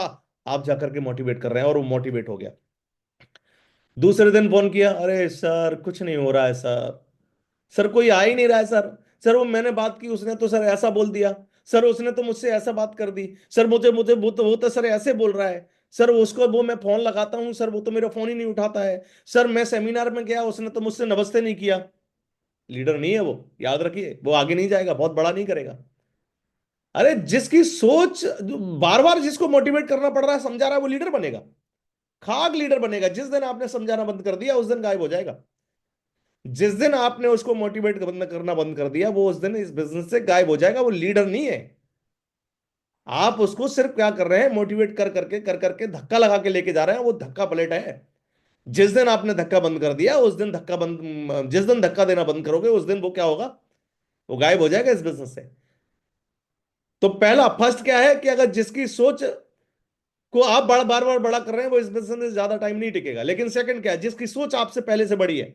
आप जाकर के मोटिवेट कर रहे हैं और वो मोटिवेट हो गया। दूसरे दिन फोन किया, अरे सर कुछ नहीं हो रहा है सर, सर कोई आ ही नहीं रहा है सर। सर वो मैंने बात की, उसने तो सर ऐसा बोल दिया। सर उसने तो मुझसे ऐसा बात कर दी। सर मुझे मुझे वो तो सर ऐसे बोल रहा है। सर उसको वो मैं फोन लगाता हूँ सर, वो तो मेरा फोन ही नहीं उठाता है। सर मैं सेमिनार में गया, उसने तो मुझसे नमस्ते नहीं किया। लीडर नहीं है वो, याद रखिए, वो आगे नहीं जाएगा, बहुत बड़ा नहीं करेगा। अरे जिसकी सोच, बार बार जिसको मोटिवेट करना पड़ रहा है, समझा रहा है, वो लीडर बनेगा। खाग लीडर बनेगा। जिस दिन आपने समझाना बंद कर दिया, उस दिन गायब हो जाएगा। जिस दिन आपने उसको मोटिवेट करना बंद कर दिया, वो उस दिन इस बिजनेस से गायब हो जाएगा। वो लीडर नहीं है। आप उसको सिर्फ क्या कर रहे हैं, मोटिवेट कर करके धक्का लगा के लेके जा रहे हैं। वो धक्का पलट है। जिस दिन आपने धक्का बंद कर दिया, उस दिन धक्का बंद, जिस दिन धक्का देना बंद करोगे, उस दिन वो क्या होगा, वो गायब हो जाएगा इस बिजनेस से। तो पहला फर्स्ट क्या है कि अगर जिसकी सोच को आप बार बार बड़ा कर रहे हैं, वो इस बिजनेस में ज्यादा टाइम नहीं टिकेगा। लेकिन सेकंड क्या है, जिसकी सोच आपसे पहले से बड़ी है,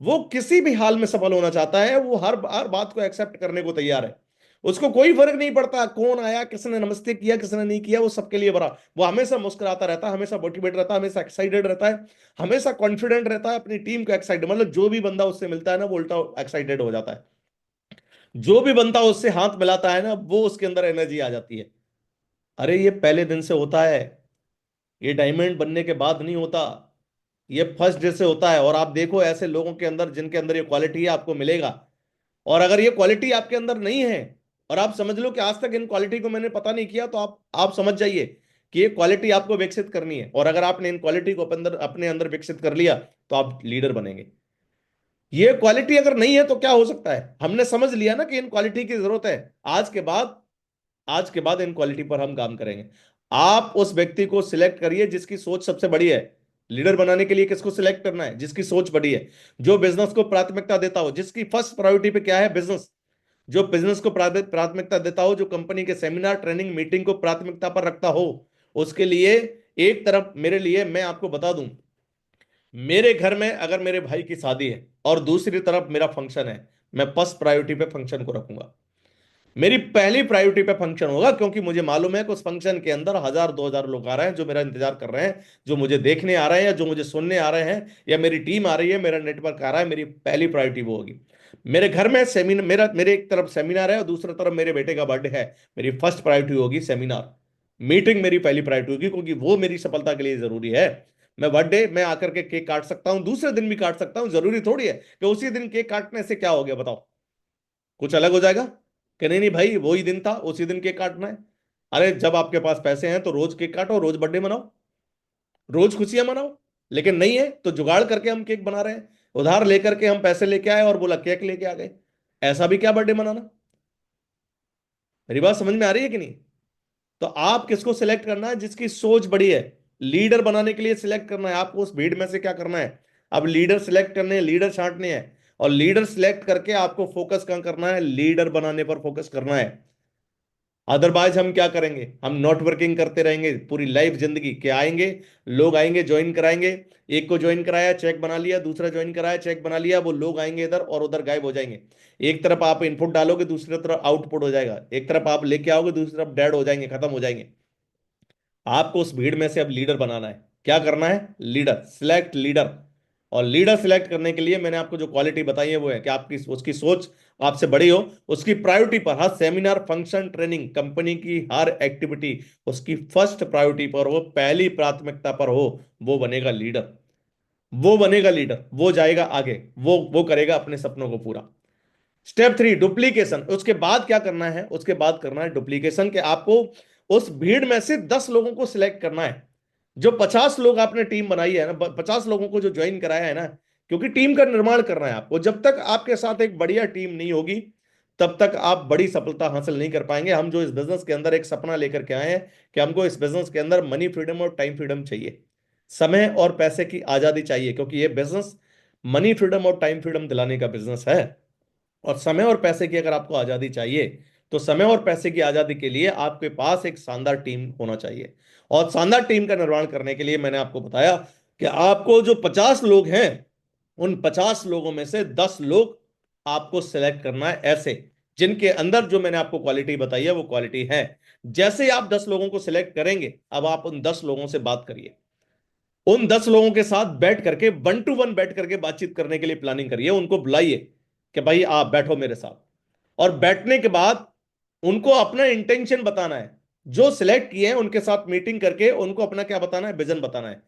वो किसी भी हाल में सफल होना चाहता है। वो हर हर बात को एक्सेप्ट करने को तैयार है। उसको कोई फर्क नहीं पड़ता कौन आया, किसने नमस्ते किया, किसने नहीं किया, वो सबके लिए बड़ा। वो हमेशा मुस्कुराता रहता है, हमेशा मोटिवेट रहता है, हमेशा एक्साइटेड रहता है, हमेशा कॉन्फिडेंट रहता है। अपनी टीम को एक्साइटेड, मतलब जो भी बंदा उससे मिलता है ना, वो उल्टा एक्साइटेड हो जाता है। जो भी बंदा उससे हाथ मिलाता है ना, वो उसके अंदर एनर्जी आ जाती है। अरे ये पहले दिन से होता है। ये डायमंड बनने के बाद नहीं होता। ये फर्स्ट डे से होता है। और आप देखो ऐसे लोगों के अंदर जिनके अंदर ये क्वालिटी है, आपको मिलेगा। और अगर ये क्वालिटी आपके अंदर नहीं है, और आप समझ लो कि आज तक इन क्वालिटी को मैंने पता नहीं किया, तो आप समझ जाइए कि ये क्वालिटी आपको विकसित करनी है। और अगर आपने इन क्वालिटी को अपने अंदर विकसित कर लिया, तो आप लीडर बनेंगे। ये क्वालिटी अगर नहीं है, तो क्या हो सकता है, हमने समझ लिया ना कि इन क्वालिटी की जरूरत है। आज के बाद आज के बाद इन क्वालिटी पर हम काम करेंगे। आप उस व्यक्ति को सिलेक्ट करिए जिसकी सोच सबसे बड़ी है। लीडर बनाने के लिए किसको सिलेक्ट करना है, जिसकी सोच बड़ी है, जो बिजनेस को प्राथमिकता देता हो, जिसकी फर्स्ट प्रायोरिटी पे क्या है, बिजनेस। जो बिजनेस को प्राथमिकता देता हो, जो कंपनी के सेमिनार ट्रेनिंग मीटिंग को प्राथमिकता पर रखता हो। उसके लिए एक तरफ, मेरे लिए मैं आपको बता दूं, मेरे घर में अगर मेरे भाई की शादी है और दूसरी तरफ मेरा फंक्शन है, मैं फर्स्ट प्रायोरिटी पे फंक्शन को रखूंगा। मेरी पहली प्रायोरिटी पे फंक्शन होगा, क्योंकि मुझे मालूम है कि उस फंक्शन के अंदर 1000 2000 लोग आ रहे हैं, जो मेरा इंतजार कर रहे हैं, जो मुझे देखने आ रहे हैं, या जो मुझे सुनने आ रहे हैं, या मेरी टीम आ रही है, मेरा नेटवर्क आ रहा है। मेरी पहली प्रायोरिटी वो होगी। मेरे घर में सेमिनार, मेरे एक तरफ सेमिनार है और दूसरी तरफ मेरे बेटे का बर्थडे है। मेरी फर्स्ट प्रायोरिटी होगी सेमिनार, मीटिंग मेरी पहली प्रायोरिटी होगी, क्योंकि वो मेरी सफलता के लिए जरूरी है। मैं बर्थडे में आकर के केक काट सकता हूं, दूसरे दिन भी काट सकता हूं, जरूरी थोड़ी है कि उसी दिन केक काटने से क्या हो गया, बताओ, कुछ अलग हो जाएगा। कि नहीं नहीं भाई, वही दिन था, उसी दिन केक काटना है। अरे जब आपके पास पैसे हैं तो रोज केक काटो, रोज बर्थडे मनाओ, रोज खुशियां मनाओ। लेकिन नहीं है तो जुगाड़ करके हम केक बना रहे हैं। उधार लेकर के हम पैसे लेके आए और बोला केक लेके आ गए। ऐसा भी क्या बर्थडे मनाना। मेरी बात समझ में आ रही है कि नहीं। तो आप किसको सिलेक्ट करना है, जिसकी सोच बड़ी है। लीडर बनाने के लिए सिलेक्ट करना है आपको। उस भीड़ में से क्या करना है, अब लीडर सिलेक्ट करने हैं, लीडर छांटने हैं। और लीडर सिलेक्ट करके आपको फोकस कहां करना है, लीडर बनाने पर फोकस करना है। अदरवाइज हम क्या करेंगे, हम नेटवर्किंग करते रहेंगे पूरी लाइफ जिंदगी के। आएंगे लोग, आएंगे ज्वाइन कराएंगे। एक को ज्वाइन कराया, चेक बना लिया, दूसरा ज्वाइन कराया, चेक बना लिया, वो लोग आएंगे इधर और उधर गायब हो जाएंगे। एक तरफ आप इनपुट डालोगे, दूसरी तरफ आउटपुट हो जाएगा। एक तरफ आप लेके आओगे, दूसरी तरफ डेड हो जाएंगे, खत्म हो जाएंगे। आपको उस भीड़ में से अब लीडर बनाना है। क्या करना है, लीडर सिलेक्ट, लीडर। और लीडर सिलेक्ट करने के लिए मैंने आपको जो क्वालिटी बताई है, वो है कि आपकी उसकी सोच आपसे बड़ी हो। उसकी प्रायोरिटी पर, हर सेमिनार फंक्शन ट्रेनिंग कंपनी की हर एक्टिविटी उसकी फर्स्ट प्रायोरिटी पर हो, पहली प्राथमिकता पर हो। वो बनेगा लीडर। वो बनेगा लीडर, वो जाएगा आगे, वो करेगा अपने सपनों को पूरा। Step 3, duplication. उसके बाद क्या करना है, उसके बाद करना है डुप्लीकेशन। के आपको उस भीड़ में से 10 लोगों को सिलेक्ट करना है। जो 50 लोग आपने टीम बनाई है ना, 50 लोगों को जो ज्वाइन कराया है ना, क्योंकि टीम का निर्माण करना है आपको। जब तक आपके साथ एक बढ़िया टीम नहीं होगी, तब तक आप बड़ी सफलता हासिल नहीं कर पाएंगे। हम जो इस बिजनेस के अंदर एक सपना लेकर के आए हैं कि हमको इस बिजनेस के अंदर मनी फ्रीडम और टाइम फ्रीडम चाहिए, समय और पैसे की आजादी चाहिए, क्योंकि ये बिजनेस मनी फ्रीडम और टाइम फ्रीडम दिलाने का बिजनेस है। और समय और पैसे की अगर आपको आजादी चाहिए, तो समय और पैसे की आजादी के लिए आपके पास एक शानदार टीम होना चाहिए। और शानदार टीम का निर्माण करने के लिए मैंने आपको बताया कि आपको जो 50 लोग हैं, उन 50 लोगों में से 10 लोग आपको सिलेक्ट करना है, ऐसे जिनके अंदर जो मैंने आपको क्वालिटी बताई है, वो क्वालिटी है। जैसे ही आप 10 लोगों को सिलेक्ट करेंगे, अब आप उन 10 लोगों से बात करिए। उन 10 लोगों के साथ बैठ करके, 1 to 1 बैठ करके बातचीत करने के लिए प्लानिंग करिए, उनको बुलाइए। कि भाई आप बैठो मेरे साथ, और बैठने के बाद उनको अपना इंटेंशन बताना है। जो सिलेक्ट किए हैं उनके साथ मीटिंग करके उनको अपना क्या बताना है, विजन बताना है।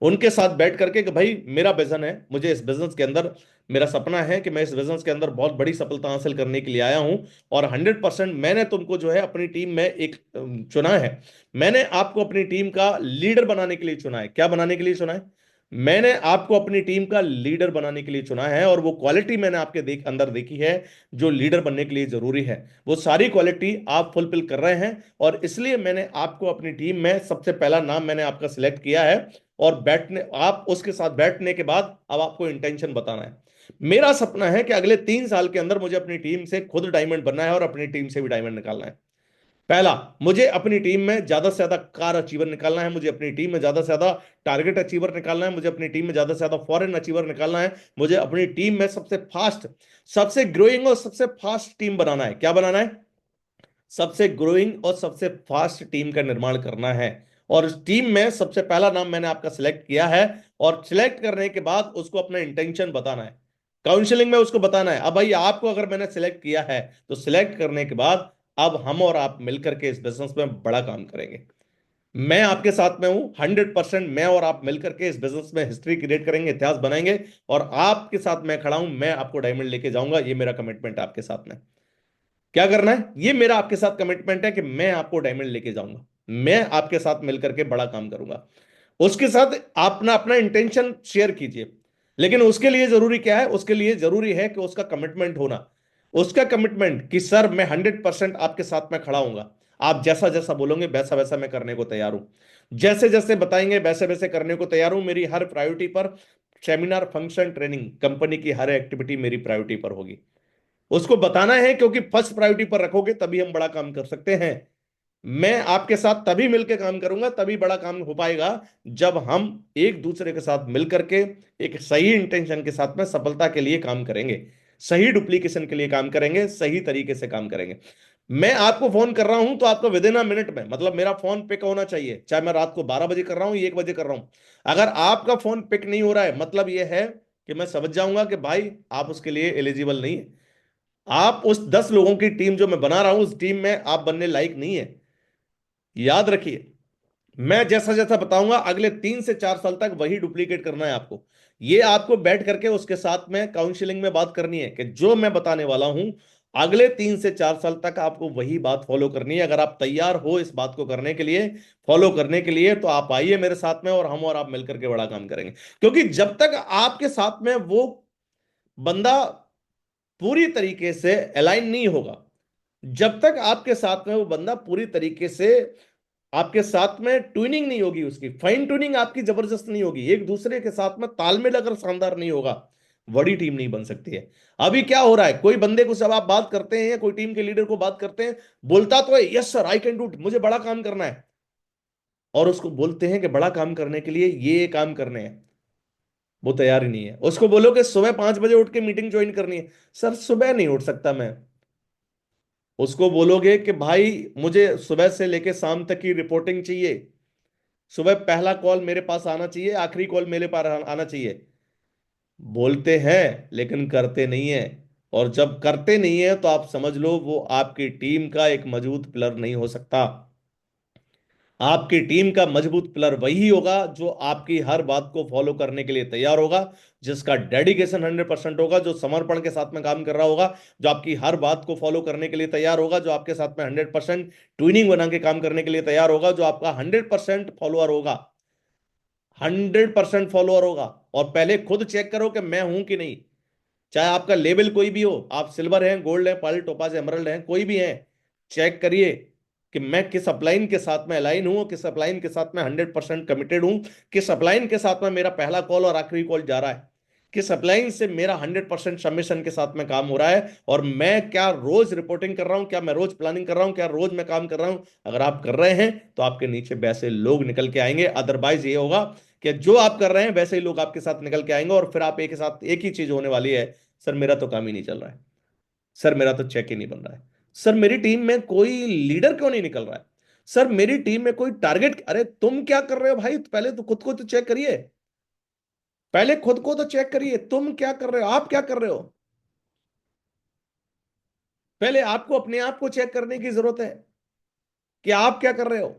उनके साथ बैठ करके कि भाई मेरा विजन है, मुझे इस बिजनेस के अंदर, मेरा सपना है कि मैं इस बिजनेस के अंदर बहुत बड़ी सफलता हासिल करने के लिए आया हूं। और 100% मैंने तुमको जो है अपनी टीम में एक चुना है। मैंने आपको अपनी टीम का लीडर बनाने के लिए चुना है। क्या बनाने के लिए चुना है? मैंने आपको अपनी टीम का लीडर बनाने के लिए चुना है, और वो क्वालिटी मैंने आपके अंदर देखी है जो लीडर बनने के लिए जरूरी है। वो सारी क्वालिटी आप फुलफिल कर रहे हैं, और इसलिए मैंने आपको अपनी टीम में सबसे पहला नाम मैंने आपका सिलेक्ट किया है। और बैठने, आप उसके साथ बैठने के बाद अब आपको इंटेंशन बताना है। मेरा सपना है कि अगले 3 साल के अंदर मुझे अपनी टीम से खुद डायमंड बनना है और अपनी टीम से भी डायमंड निकालना है। पहला, मुझे अपनी टीम में ज्यादा से ज्यादा कार अचीवर निकालना है, मुझे अपनी टीम में ज्यादा से ज्यादा टारगेट अचीवर निकालना है, मुझे अपनी टीम में ज्यादा से ज्यादा फॉरेन अचीवर निकालना है, मुझे अपनी टीम में सबसे फास्ट, सबसे ग्रोइंग और सबसे फास्ट टीम बनाना है। क्या बनाना है? सबसे ग्रोइंग और सबसे फास्ट टीम का निर्माण करना है। और इस टीम में सबसे पहला नाम मैंने आपका सिलेक्ट किया है, और सिलेक्ट करने के बाद उसको अपना इंटेंशन बताना है। काउंसलिंग में उसको बताना है, अब भाई आपको अगर मैंने सिलेक्ट किया है, तो सिलेक्ट करने के बाद अब हम और आप मिलकर के इस बिजनेस में बड़ा काम करेंगे। मैं आपके साथ में हूं 100%। मैं और आप मिलकर के इस बिजनेस में हिस्ट्री क्रिएट करेंगे, इतिहास बनाएंगे, और आपके साथ मैं खड़ा हूं, मैं आपको डायमंड लेके जाऊंगा। ये मेरा कमिटमेंट है आपके साथ में। क्या करना है? ये मेरा आपके साथ कमिटमेंट है कि मैं आपको डायमंड लेके जाऊंगा, मैं आपके साथ मिलकर के बड़ा काम करूंगा। उसके साथ अपना अपना इंटेंशन शेयर कीजिए। लेकिन उसके लिए जरूरी क्या है? उसके लिए जरूरी है कि उसका कमिटमेंट होना। उसका कमिटमेंट कि सर मैं 100% आपके साथ में खड़ा हूंगा, आप जैसा जैसा बोलोगे वैसा वैसा मैं करने को तैयार हूं, जैसे जैसे बताएंगे वैसे वैसे करने को तैयार हूं। मेरी हर प्रायोरिटी पर सेमिनार, फंक्शन, ट्रेनिंग, कंपनी की हर एक्टिविटी मेरी प्रायोरिटी पर होगी। उसको बताना है, क्योंकि फर्स्ट प्रायोरिटी पर रखोगे तभी हम बड़ा काम कर सकते हैं। मैं आपके साथ तभी मिलकर काम करूंगा, तभी बड़ा काम हो पाएगा, जब हम एक दूसरे के साथ मिलकर के एक सही इंटेंशन के साथ में सफलता के लिए काम करेंगे, सही डुप्लीकेशन के लिए काम करेंगे, सही तरीके से काम करेंगे। मैं आपको फोन कर रहा हूं तो आपको विद इन अ मिनट में, मतलब मेरा फोन पिक होना चाहिए, चाहे मैं रात को 12 बजे कर रहा हूं या 1 बजे कर रहा हूं। अगर आपका फोन पिक नहीं हो रहा है, मतलब यह है कि मैं समझ जाऊंगा कि भाई आप उसके लिए एलिजिबल नहीं है। आप उस 10 लोगों की टीम जो मैं बना रहा हूं, उस टीम में आप बनने लायक नहीं है। याद रखिए, मैं जैसा जैसा बताऊंगा अगले 3 से 4 साल तक वही डुप्लीकेट करना है आपको। ये आपको बैठ करके उसके साथ में काउंसलिंग में बात करनी है कि जो मैं बताने वाला हूं, अगले 3 से 4 साल तक आपको वही बात फॉलो करनी है। अगर आप तैयार हो इस बात को करने के लिए, फॉलो करने के लिए, तो आप आइए मेरे साथ में, और हम और आप मिलकर के बड़ा काम करेंगे। क्योंकि जब तक आपके साथ में वो बंदा पूरी तरीके से अलाइन नहीं होगा, जब तक आपके साथ में वो बंदा पूरी तरीके से आपके साथ में ट्यूनिंग नहीं होगी, उसकी फाइन ट्यूनिंग आपकी जबरदस्त नहीं होगी, एक दूसरे के साथ में तालमेल अगर शानदार नहीं होगा, बड़ी टीम नहीं बन सकती है। अभी क्या हो रहा है, कोई बंदे को जब आप बात करते हैं या कोई टीम के लीडर को बात करते हैं, बोलता तो है yes sir I can do, मुझे बड़ा काम करना है, और उसको बोलते हैं कि बड़ा काम करने के लिए ये काम करने हैं, वो तैयार ही नहीं है। उसको बोलो कि सुबह 5 बजे उठ के मीटिंग ज्वाइन करनी है, सर सुबह नहीं उठ सकता मैं। उसको बोलोगे कि भाई मुझे सुबह से लेके शाम तक की रिपोर्टिंग चाहिए, सुबह पहला कॉल मेरे पास आना चाहिए, आखिरी कॉल मेरे पास आना चाहिए। बोलते हैं लेकिन करते नहीं है। और जब करते नहीं है तो आप समझ लो वो आपकी टीम का एक मजबूत पिलर नहीं हो सकता। आपकी टीम का मजबूत पिलर वही होगा जो आपकी हर बात को फॉलो करने के लिए तैयार होगा, जिसका डेडिकेशन 100% होगा, जो समर्पण के साथ में काम कर रहा होगा, जो आपकी हर बात को फॉलो करने के लिए तैयार होगा, जो आपके साथ में 100% ट्यूनिंग बना के काम करने के लिए तैयार होगा, जो आपका 100% फॉलोअर होगा, 100% फॉलोअर होगा। और पहले खुद चेक करो कि मैं हूं कि नहीं। चाहे आपका लेवल कोई भी हो, आप सिल्वर हैं, गोल्ड है, पर्ल, टोपाज, एमरल्ड हैं, कोई भी है, चेक करिए कि मैं किस अपलाइन के साथ में अलाइन हूं, किस अपलाइन के साथ में 100% कमिटेड हूं, किस अपलाइन के साथ में मेरा पहला कॉल और आखिरी कॉल जा रहा है, किस अपलाइन से मेरा 100% सबमिशन के साथ में काम हो रहा है, और मैं क्या रोज रिपोर्टिंग कर रहा हूं, क्या मैं रोज प्लानिंग कर रहा हूं, क्या रोज मैं काम कर रहा हूं। अगर आप कर रहे हैं तो आपके नीचे वैसे लोग निकल के आएंगे, अदरवाइज ये होगा कि जो आप कर रहे हैं वैसे ही लोग आपके साथ निकल के आएंगे, और फिर आप एक साथ एक ही चीज होने वाली है, सर मेरा तो काम ही नहीं चल रहा है, सर मेरा तो चेक ही नहीं बन रहा है, सर मेरी टीम में कोई लीडर क्यों नहीं निकल रहा है, सर मेरी टीम में कोई टारगेट। अरे तुम क्या कर रहे हो भाई, पहले तो खुद को तो चेक करिए, पहले खुद को तो चेक करिए, तुम क्या कर रहे हो, आप क्या कर रहे हो। पहले आपको अपने आप को चेक करने की जरूरत है कि आप क्या कर रहे हो।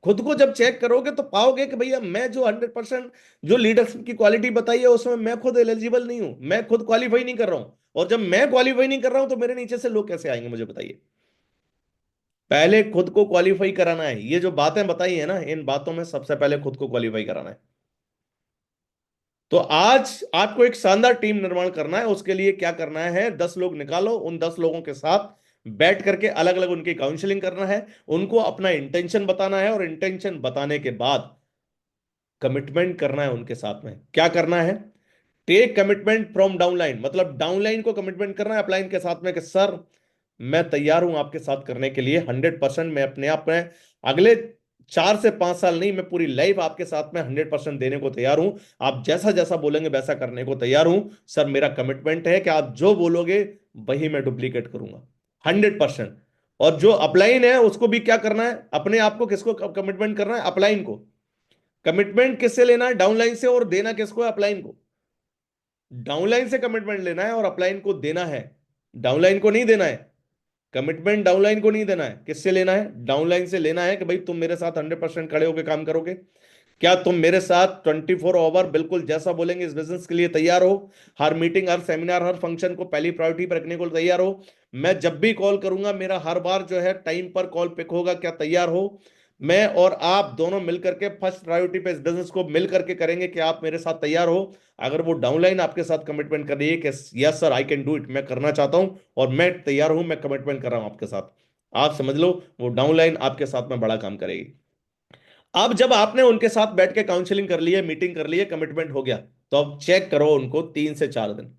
खुद को जब चेक करोगे तो पाओगे कि भैया मैं जो 100% जो लीडरशिप की क्वालिटी बताई है उसमें मैं खुद एलिजिबल नहीं हूं, मैं खुद क्वालिफाई नहीं कर रहा हूं। और जब मैं क्वालिफाई नहीं कर रहा हूं तो मेरे नीचे से लोग कैसे आएंगे, मुझे बताइए। पहले खुद को क्वालिफाई कराना है। ये जो बातें बताई है ना, इन बातों में सबसे पहले खुद को क्वालिफाई कराना है। तो आज आपको एक शानदार टीम निर्माण करना है। उसके लिए क्या करना है, 10 लोग निकालो, उन 10 लोगों के साथ बैठ करके अलग अलग उनकी काउंसलिंग करना है। उनको अपना इंटेंशन बताना है, और इंटेंशन बताने के बाद कमिटमेंट करना है उनके साथ में। क्या करना है, टेक कमिटमेंट फ्रॉम डाउनलाइन, मतलब डाउनलाइन को कमिटमेंट करना है अपलाइन के साथ में कि सर मैं तैयार हूं आपके साथ करने के लिए 100%। मैं अपने आप में अगले 4 से 5 साल नहीं, मैं पूरी लाइफ आपके साथ में 100% देने को तैयार हूं। आप जैसा जैसा बोलेंगे वैसा करने को तैयार हूं। सर मेरा कमिटमेंट है कि आप जो बोलोगे वही मैं डुप्लीकेट करूंगा 100%। और जो अपलाइन है उसको भी क्या करना है, अपने आप को किसको कमिटमेंट करना है, अपलाइन को। कमिटमेंट किससे लेना है, डाउनलाइन से, और देना किसको है, अपलाइन को। डाउनलाइन से कमिटमेंट लेना है और अपलाइन को देना है, डाउनलाइन को नहीं देना है। कमिटमेंट डाउनलाइन को नहीं देना है, किससे लेना है, डाउनलाइन से लेना है कि भाई तुम मेरे साथ 100% खड़े होकर काम करोगे। क्या तुम मेरे साथ 24 ओवर बिल्कुल जैसा बोलेंगे इस बिजनेस के लिए तैयार हो। हर मीटिंग, हर सेमिनार, हर फंक्शन को पहली प्रायोरिटी पर रखने को तैयार हो। मैं जब भी कॉल करूंगा मेरा हर बार जो है टाइम पर कॉल पिक होगा, क्या तैयार हो। मैं और आप दोनों मिलकर के फर्स्ट प्रायोरिटी पे इस बिजनेस को मिल करके करेंगे, कि आप मेरे साथ तैयार हो। अगर वो डाउनलाइन आपके साथ कमिटमेंट कर रही है कि yes sir I can do it, मैं करना चाहता हूं और मैं तैयार हूं, मैं कमिटमेंट कर रहा हूं आपके साथ, आप समझ लो वो डाउनलाइन आपके साथ में बड़ा काम करेगी। अब जब आपने उनके साथ बैठ के काउंसलिंग कर ली है, मीटिंग कर ली है, कमिटमेंट हो गया, तो अब चेक करो उनको 3 से 4 दिन।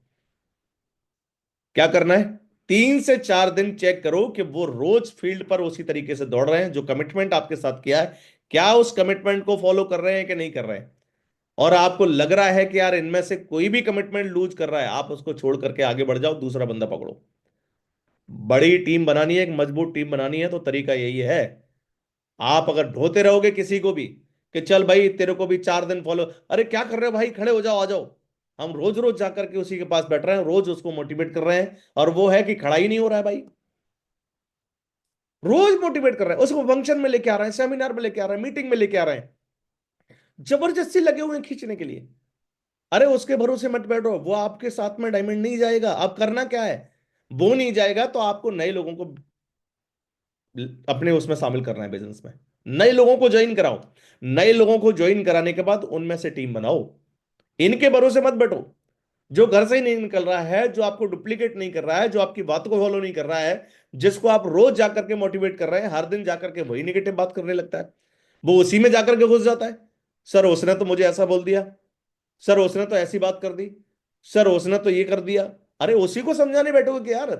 क्या करना है, 3 से 4 दिन चेक करो कि वो रोज फील्ड पर उसी तरीके से दौड़ रहे हैं, जो कमिटमेंट आपके साथ किया है क्या उस कमिटमेंट को फॉलो कर रहे हैं कि नहीं कर रहे हैं। और आपको लग रहा है कि यार इनमें से कोई भी कमिटमेंट लूज कर रहा है, आप उसको छोड़ करके आगे बढ़ जाओ, दूसरा बंदा पकड़ो। बड़ी टीम बनानी है, एक मजबूत टीम बनानी है, तो तरीका यही है। आप अगर ढोते रहोगे किसी को भी कि चल भाई तेरे को भी 4 दिन फॉलो, अरे क्या कर रहे हो भाई, खड़े हो जाओ, आ जाओ। हम रोज रोज जाकर के उसी के पास बैठ रहे हैं, रोज उसको मोटिवेट कर रहे हैं, और वो है कि खड़ा ही नहीं हो रहा है भाई। रोज मोटिवेट कर रहे हैं उसको, फंक्शन में लेके आ रहे हैं, सेमिनार में लेके आ रहे हैं, मीटिंग में लेके आ रहे हैं, जबरदस्ती लगे हुए हैं खींचने के लिए। अरे उसके भरोसे मत बैठो, वो आपके साथ में डायमंड नहीं जाएगा। अब करना क्या है, वो नहीं जाएगा तो आपको नए लोगों को अपने उसमें शामिल करना है, बिजनेस में नए लोगों को ज्वाइन कराओ। नए लोगों को ज्वाइन कराने के बाद उनमें से टीम बनाओ। इनके भरोसे मत बैठो, जो घर से ही नहीं निकल रहा है, जो आपको डुप्लीकेट नहीं कर रहा है, जो आपकी बात को फॉलो नहीं कर रहा है, जिसको आप रोज जाकर के मोटिवेट कर रहे हैं, हर दिन जाकर के वही निगेटिव बात करने लगता है, वो उसी में जाकर के घुस जाता है। सर उसने तो मुझे ऐसा बोल दिया, सर उसने तो ऐसी बात कर दी, सर उसने तो ये कर दिया। अरे उसी को समझाने बैठोगे कि यार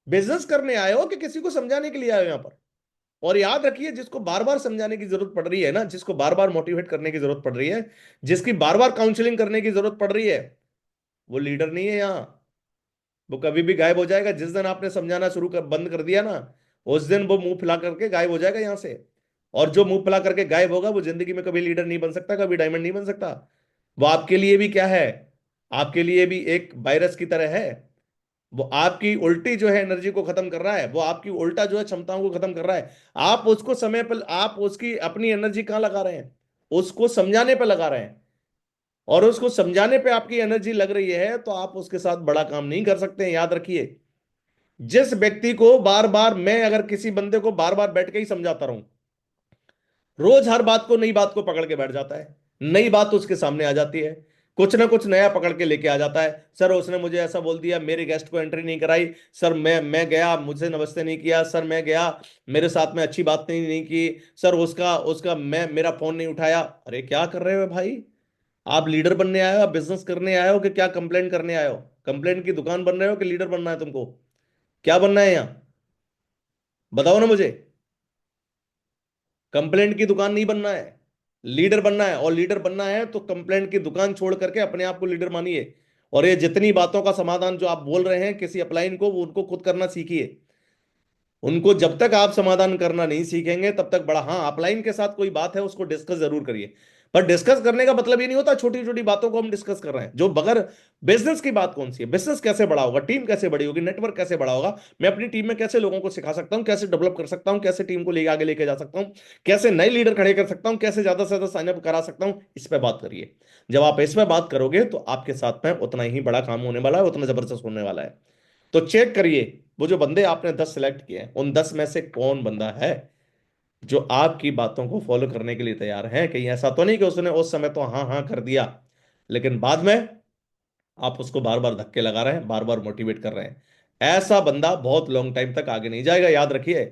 बिजनेस करने आए हो कि किसी को समझाने के लिए आए हो यहां पर। और याद रखिए, जिसको बार बार समझाने की जरूरत पड़ रही है ना, जिसको बार बार मोटिवेट करने की जरूरत पड़ रही है, जिसकी बार बार काउंसलिंग करने की जरूरत पड़ रही है, वो लीडर नहीं है यहां। वो कभी भी गायब हो जाएगा। जिस दिन आपने समझाना शुरू कर बंद कर दिया ना, उस दिन वो मुंह फुला करके गायब हो जाएगा यहां से। और जो मुंह फुला करके गायब होगा वो जिंदगी में कभी लीडर नहीं बन सकता, कभी डायमंड नहीं बन सकता। वो आपके लिए भी क्या है, आपके लिए भी एक वायरस की तरह है। वो आपकी उल्टी जो है एनर्जी को खत्म कर रहा है, वो आपकी उल्टा जो है क्षमताओं को खत्म कर रहा है। आप उसको समय पर, आप उसकी अपनी एनर्जी कहां लगा रहे हैं, उसको समझाने पर लगा रहे हैं। और उसको समझाने पे आपकी एनर्जी लग रही है तो आप उसके साथ बड़ा काम नहीं कर सकते हैं, याद रखिए। जिस व्यक्ति को बार बार, मैं अगर किसी बंदे को बार बार बैठ के ही समझाता रहूं, रोज हर बात को, नई बात को पकड़ के बैठ जाता है, नई बात उसके सामने आ जाती है, कुछ ना कुछ नया पकड़ के लेके आ जाता है। सर उसने मुझे ऐसा बोल दिया, मेरे गेस्ट को एंट्री नहीं कराई, सर मैं गया, मुझसे नमस्ते नहीं किया, सर मैं गया, मेरे साथ में अच्छी बात नहीं की, सर उसका उसका मैं मेरा फोन नहीं उठाया। अरे क्या कर रहे हो भाई, आप लीडर बनने आए हो, आप बिजनेस करने आए हो, कि क्या कंप्लेंट करने आए हो, कंप्लेंट की दुकान बन रहे हो कि लीडर बनना है तुमको, क्या बनना है यहाँ, बताओ ना मुझे। कंप्लेंट की दुकान नहीं बनना है, लीडर बनना है। और लीडर बनना है तो कंप्लेंट की दुकान छोड़ करके अपने आप को लीडर मानिए। और ये जितनी बातों का समाधान जो आप बोल रहे हैं किसी अपलाइन को, वो उनको खुद करना सीखिए। उनको जब तक आप समाधान करना नहीं सीखेंगे तब तक बड़ा, हाँ अपलाइन के साथ कोई बात है उसको डिस्कस जरूर करिए, पर डिस्कस करने का मतलब ये नहीं होता छोटी छोटी बातों को हम डिस्कस कर रहे हैं, जो बगैर बिजनेस की बात कौन सी है, बिजनेस कैसे बड़ा होगा, टीम कैसे बड़ी होगी, नेटवर्क कैसे बड़ा होगा, मैं अपनी टीम में कैसे लोगों को सिखा सकता हूं, कैसे डेवलप कर सकता हूं, कैसे टीम को लेके आगे लेके जा सकता हूं, कैसे नए लीडर खड़े कर सकता हूं, कैसे ज्यादा से ज्यादा साइनअप करा सकता हूं, इस पे बात करिए। जब आप इस पे बात करोगे तो आपके साथ में उतना ही बड़ा काम होने वाला है, उतना जबरदस्त होने वाला है। तो चेक करिए, वो जो बंदे आपने 10 सिलेक्ट किए हैं, उन 10 में से कौन बंदा है जो आपकी बातों को फॉलो करने के लिए तैयार है। कहीं ऐसा तो नहीं कि उसने उस समय तो हाँ हाँ कर दिया, लेकिन बाद में आप उसको बार बार धक्के लगा रहे हैं, बार बार मोटिवेट कर रहे हैं। ऐसा बंदा बहुत लॉन्ग टाइम तक आगे नहीं जाएगा, याद रखिए।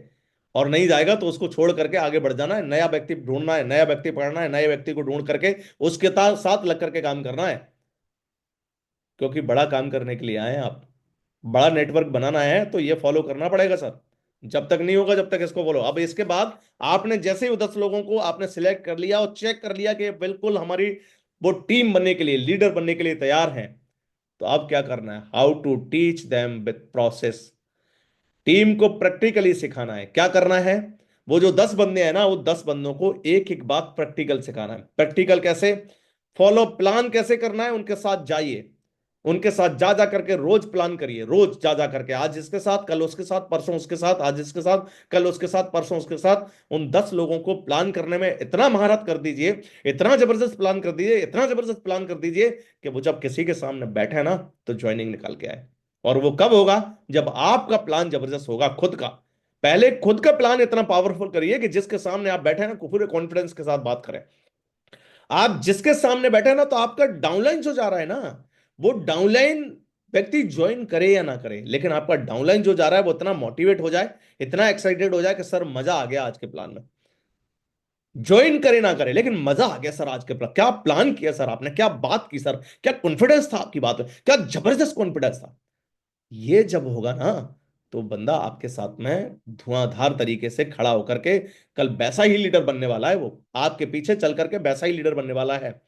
और नहीं जाएगा तो उसको छोड़ करके आगे बढ़ जाना है, नया व्यक्ति ढूंढना है, नया व्यक्ति पढ़ना है, नए व्यक्ति को ढूंढ करके उसके साथ लग करके काम करना है। क्योंकि बड़ा काम करने के लिए आए हैं आप, बड़ा नेटवर्क बनाना है, तो ये फॉलो करना पड़ेगा सर। जब तक नहीं होगा जब तक इसको फॉलो। अब इसके बाद आपने जैसे ही वो 10 लोगों को आपने सिलेक्ट कर लिया और चेक कर लिया कि बिल्कुल हमारी वो टीम बनने के लिए, लीडर बनने के लिए तैयार हैं, तो अब क्या करना है, how to teach them with process. Team को प्रैक्टिकली सिखाना है। क्या करना है, वो जो 10 बंदे हैं ना, वो 10 बंदों को एक एक बात प्रैक्टिकल सिखाना है। प्रैक्टिकल कैसे, फॉलो प्लान कैसे करना है, उनके साथ जाइए, उनके साथ जा जा करके रोज प्लान करिए, रोज जा जा करके, आज इसके साथ, कल उसके साथ, परसों उसके साथ, आज इसके साथ, कल उसके साथ, परसों उसके साथ। उन 10 लोगों को प्लान करने में इतना महारत कर दीजिए, इतना जबरदस्त प्लान कर दीजिए, इतना जबरदस्त प्लान कर दीजिए कि वो जब किसी के सामने बैठे ना, तो ज्वाइनिंग निकाल के आए। और वो कब होगा, जब आपका प्लान जबरदस्त होगा खुद का। पहले खुद का प्लान इतना पावरफुल करिए कि जिसके सामने आप बैठे ना, पूरे कॉन्फिडेंस के साथ बात करें। आप जिसके सामने बैठे ना, तो आपका डाउनलाइन जो जा रहा है ना, वो डाउनलाइन व्यक्ति ज्वाइन करे या ना करे, लेकिन आपका डाउनलाइन जो जा रहा है वो इतना मोटिवेट हो जाए, इतना एक्साइटेड हो जाए कि सर मजा आ गया आज के प्लान में। ज्वाइन करे ना करे, लेकिन मजा आ गया सर आज के प्लान, क्या प्लान किया सर आपने, क्या बात की सर, क्या कॉन्फिडेंस था आपकी बात में, क्या जबरदस्त कॉन्फिडेंस था। ये जब होगा ना, तो बंदा आपके साथ में धुआंधार तरीके से खड़ा होकर के कल वैसा ही लीडर बनने वाला है, वो आपके पीछे चल करके वैसा ही लीडर बनने वाला है।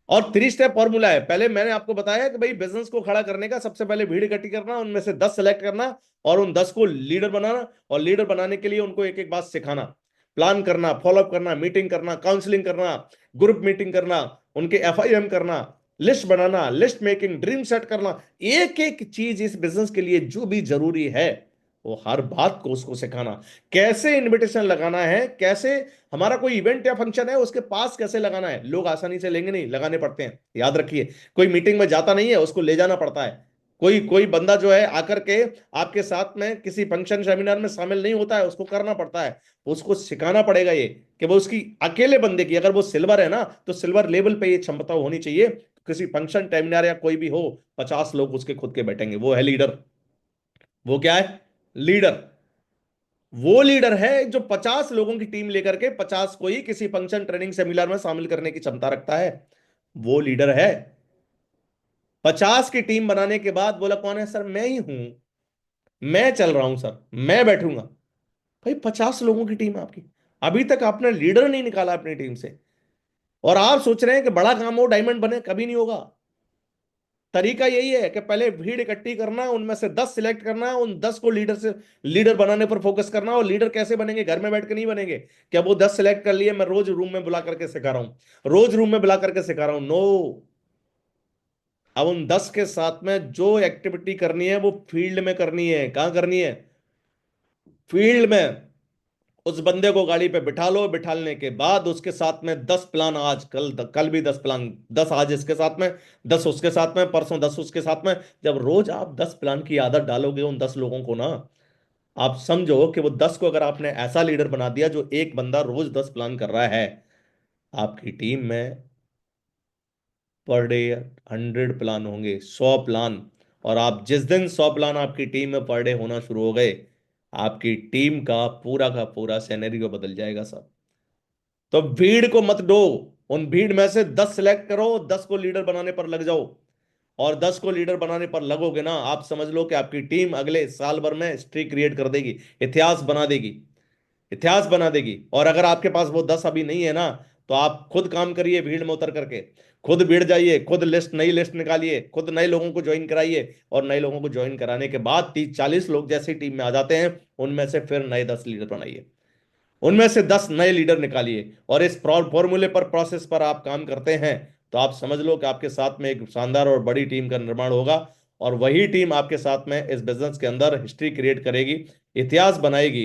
और 3 स्टेप फॉर्मूला है। पहले मैंने आपको बताया कि भाई बिजनेस को खड़ा करने का सबसे पहले भीड़ इकट्ठी करना, उनमें से 10 सेलेक्ट करना, और उन 10 को लीडर बनाना, और लीडर बनाने के लिए उनको एक एक बात सिखाना, प्लान करना, फॉलोअप करना, मीटिंग करना, काउंसलिंग करना, ग्रुप मीटिंग करना, उनके FIM करना, लिस्ट बनाना, लिस्ट मेकिंग, ड्रीम सेट करना। एक एक चीज इस बिजनेस के लिए जो भी जरूरी है, वो हर बात को उसको सिखाना। कैसे इनविटेशन लगाना है, कैसे हमारा कोई इवेंट या फंक्शन है उसके पास कैसे लगाना है, लोग आसानी से लेंगे नहीं, लगाने पड़ते हैं, याद रखिए। कोई मीटिंग में जाता नहीं है, उसको ले जाना पड़ता है। कोई कोई बंदा जो है आकर के आपके साथ में किसी फंक्शन सेमिनार में शामिल नहीं होता है, उसको करना पड़ता है। उसको सिखाना पड़ेगा ये, कि वो उसकी अकेले बंदे की, अगर वो सिल्वर है ना, तो सिल्वर लेवल पे ये क्षमता होनी चाहिए। किसी फंक्शन सेमिनार या कोई भी हो, 50 लोग उसके खुद के बैठेंगे, वो है लीडर। वो क्या है, लीडर। वो लीडर है जो 50 लोगों की टीम लेकर के 50 को ही किसी फंक्शन ट्रेनिंग सेमिनार में शामिल करने की क्षमता रखता है। वो लीडर है। 50 की टीम बनाने के बाद बोला कौन है सर, मैं ही हूं, मैं चल रहा हूं सर, मैं बैठूंगा। भाई 50 लोगों की टीम है आपकी, अभी तक आपने लीडर नहीं निकाला अपनी टीम से, और आप सोच रहे हैं कि बड़ा काम हो, डायमंड बने, कभी नहीं होगा। तरीका यही है कि पहले भीड़ इकट्ठी करना, उनमें से 10 सिलेक्ट करना, उन 10 को लीडर से लीडर बनाने पर फोकस करना। और लीडर कैसे बनेंगे, घर में बैठ के नहीं बनेंगे। क्या वो 10 सिलेक्ट कर लिए, मैं रोज रूम में बुला करके सिखा रहा हूं, रोज रूम में बुला करके सिखा रहा हूं, नो। अब उन 10 के साथ में जो एक्टिविटी करनी है वो फील्ड में करनी है। कहां करनी है, फील्ड में। उस बंदे को गाड़ी पे बिठा लो, बिठाने के बाद उसके साथ में 10 प्लान, आज कल कल भी 10 प्लान, 10 आज इसके साथ में, 10 उसके साथ में, परसों 10 उसके साथ में। जब रोज आप 10 प्लान की आदत डालोगे उन 10 लोगों को ना, आप समझो कि वो 10 को अगर आपने ऐसा लीडर बना दिया जो एक बंदा रोज 10 प्लान कर रहा है, आपकी टीम में पर डे 100 प्लान होंगे, 100 प्लान। और आप जिस दिन 100 प्लान आपकी टीम में पर डे होना शुरू हो गए, आपकी टीम का पूरा सिनेरियो बदल जाएगा सब। तो भीड़ को मत डो, उन भीड़ में से 10 सिलेक्ट करो, 10 को लीडर बनाने पर लग जाओ। और 10 को लीडर बनाने पर लगोगे ना, आप समझ लो कि आपकी टीम अगले साल भर में हिस्ट्री क्रिएट कर देगी, इतिहास बना देगी, इतिहास बना देगी। और अगर आपके पास वो 10 अभी नहीं है ना, तो आप खुद काम करिए, भीड़ में उतर करके खुद भीड़ जाइए, खुद लिस्ट, नई लिस्ट निकालिए, खुद नए लोगों को ज्वाइन कराइए। और नए लोगों को ज्वाइन कराने के बाद 30-40 लोग जैसे टीम में आ जाते हैं, उनमें से फिर नए 10 लीडर बनाइए। उनमें से 10 नए लीडर निकालिए और इस फॉर्मूले पर, प्रोसेस पर आप काम करते हैं, तो आप समझ लो कि आपके साथ में एक शानदार और बड़ी टीम का निर्माण होगा। और वही टीम आपके साथ में इस बिजनेस के अंदर हिस्ट्री क्रिएट करेगी, इतिहास बनाएगी।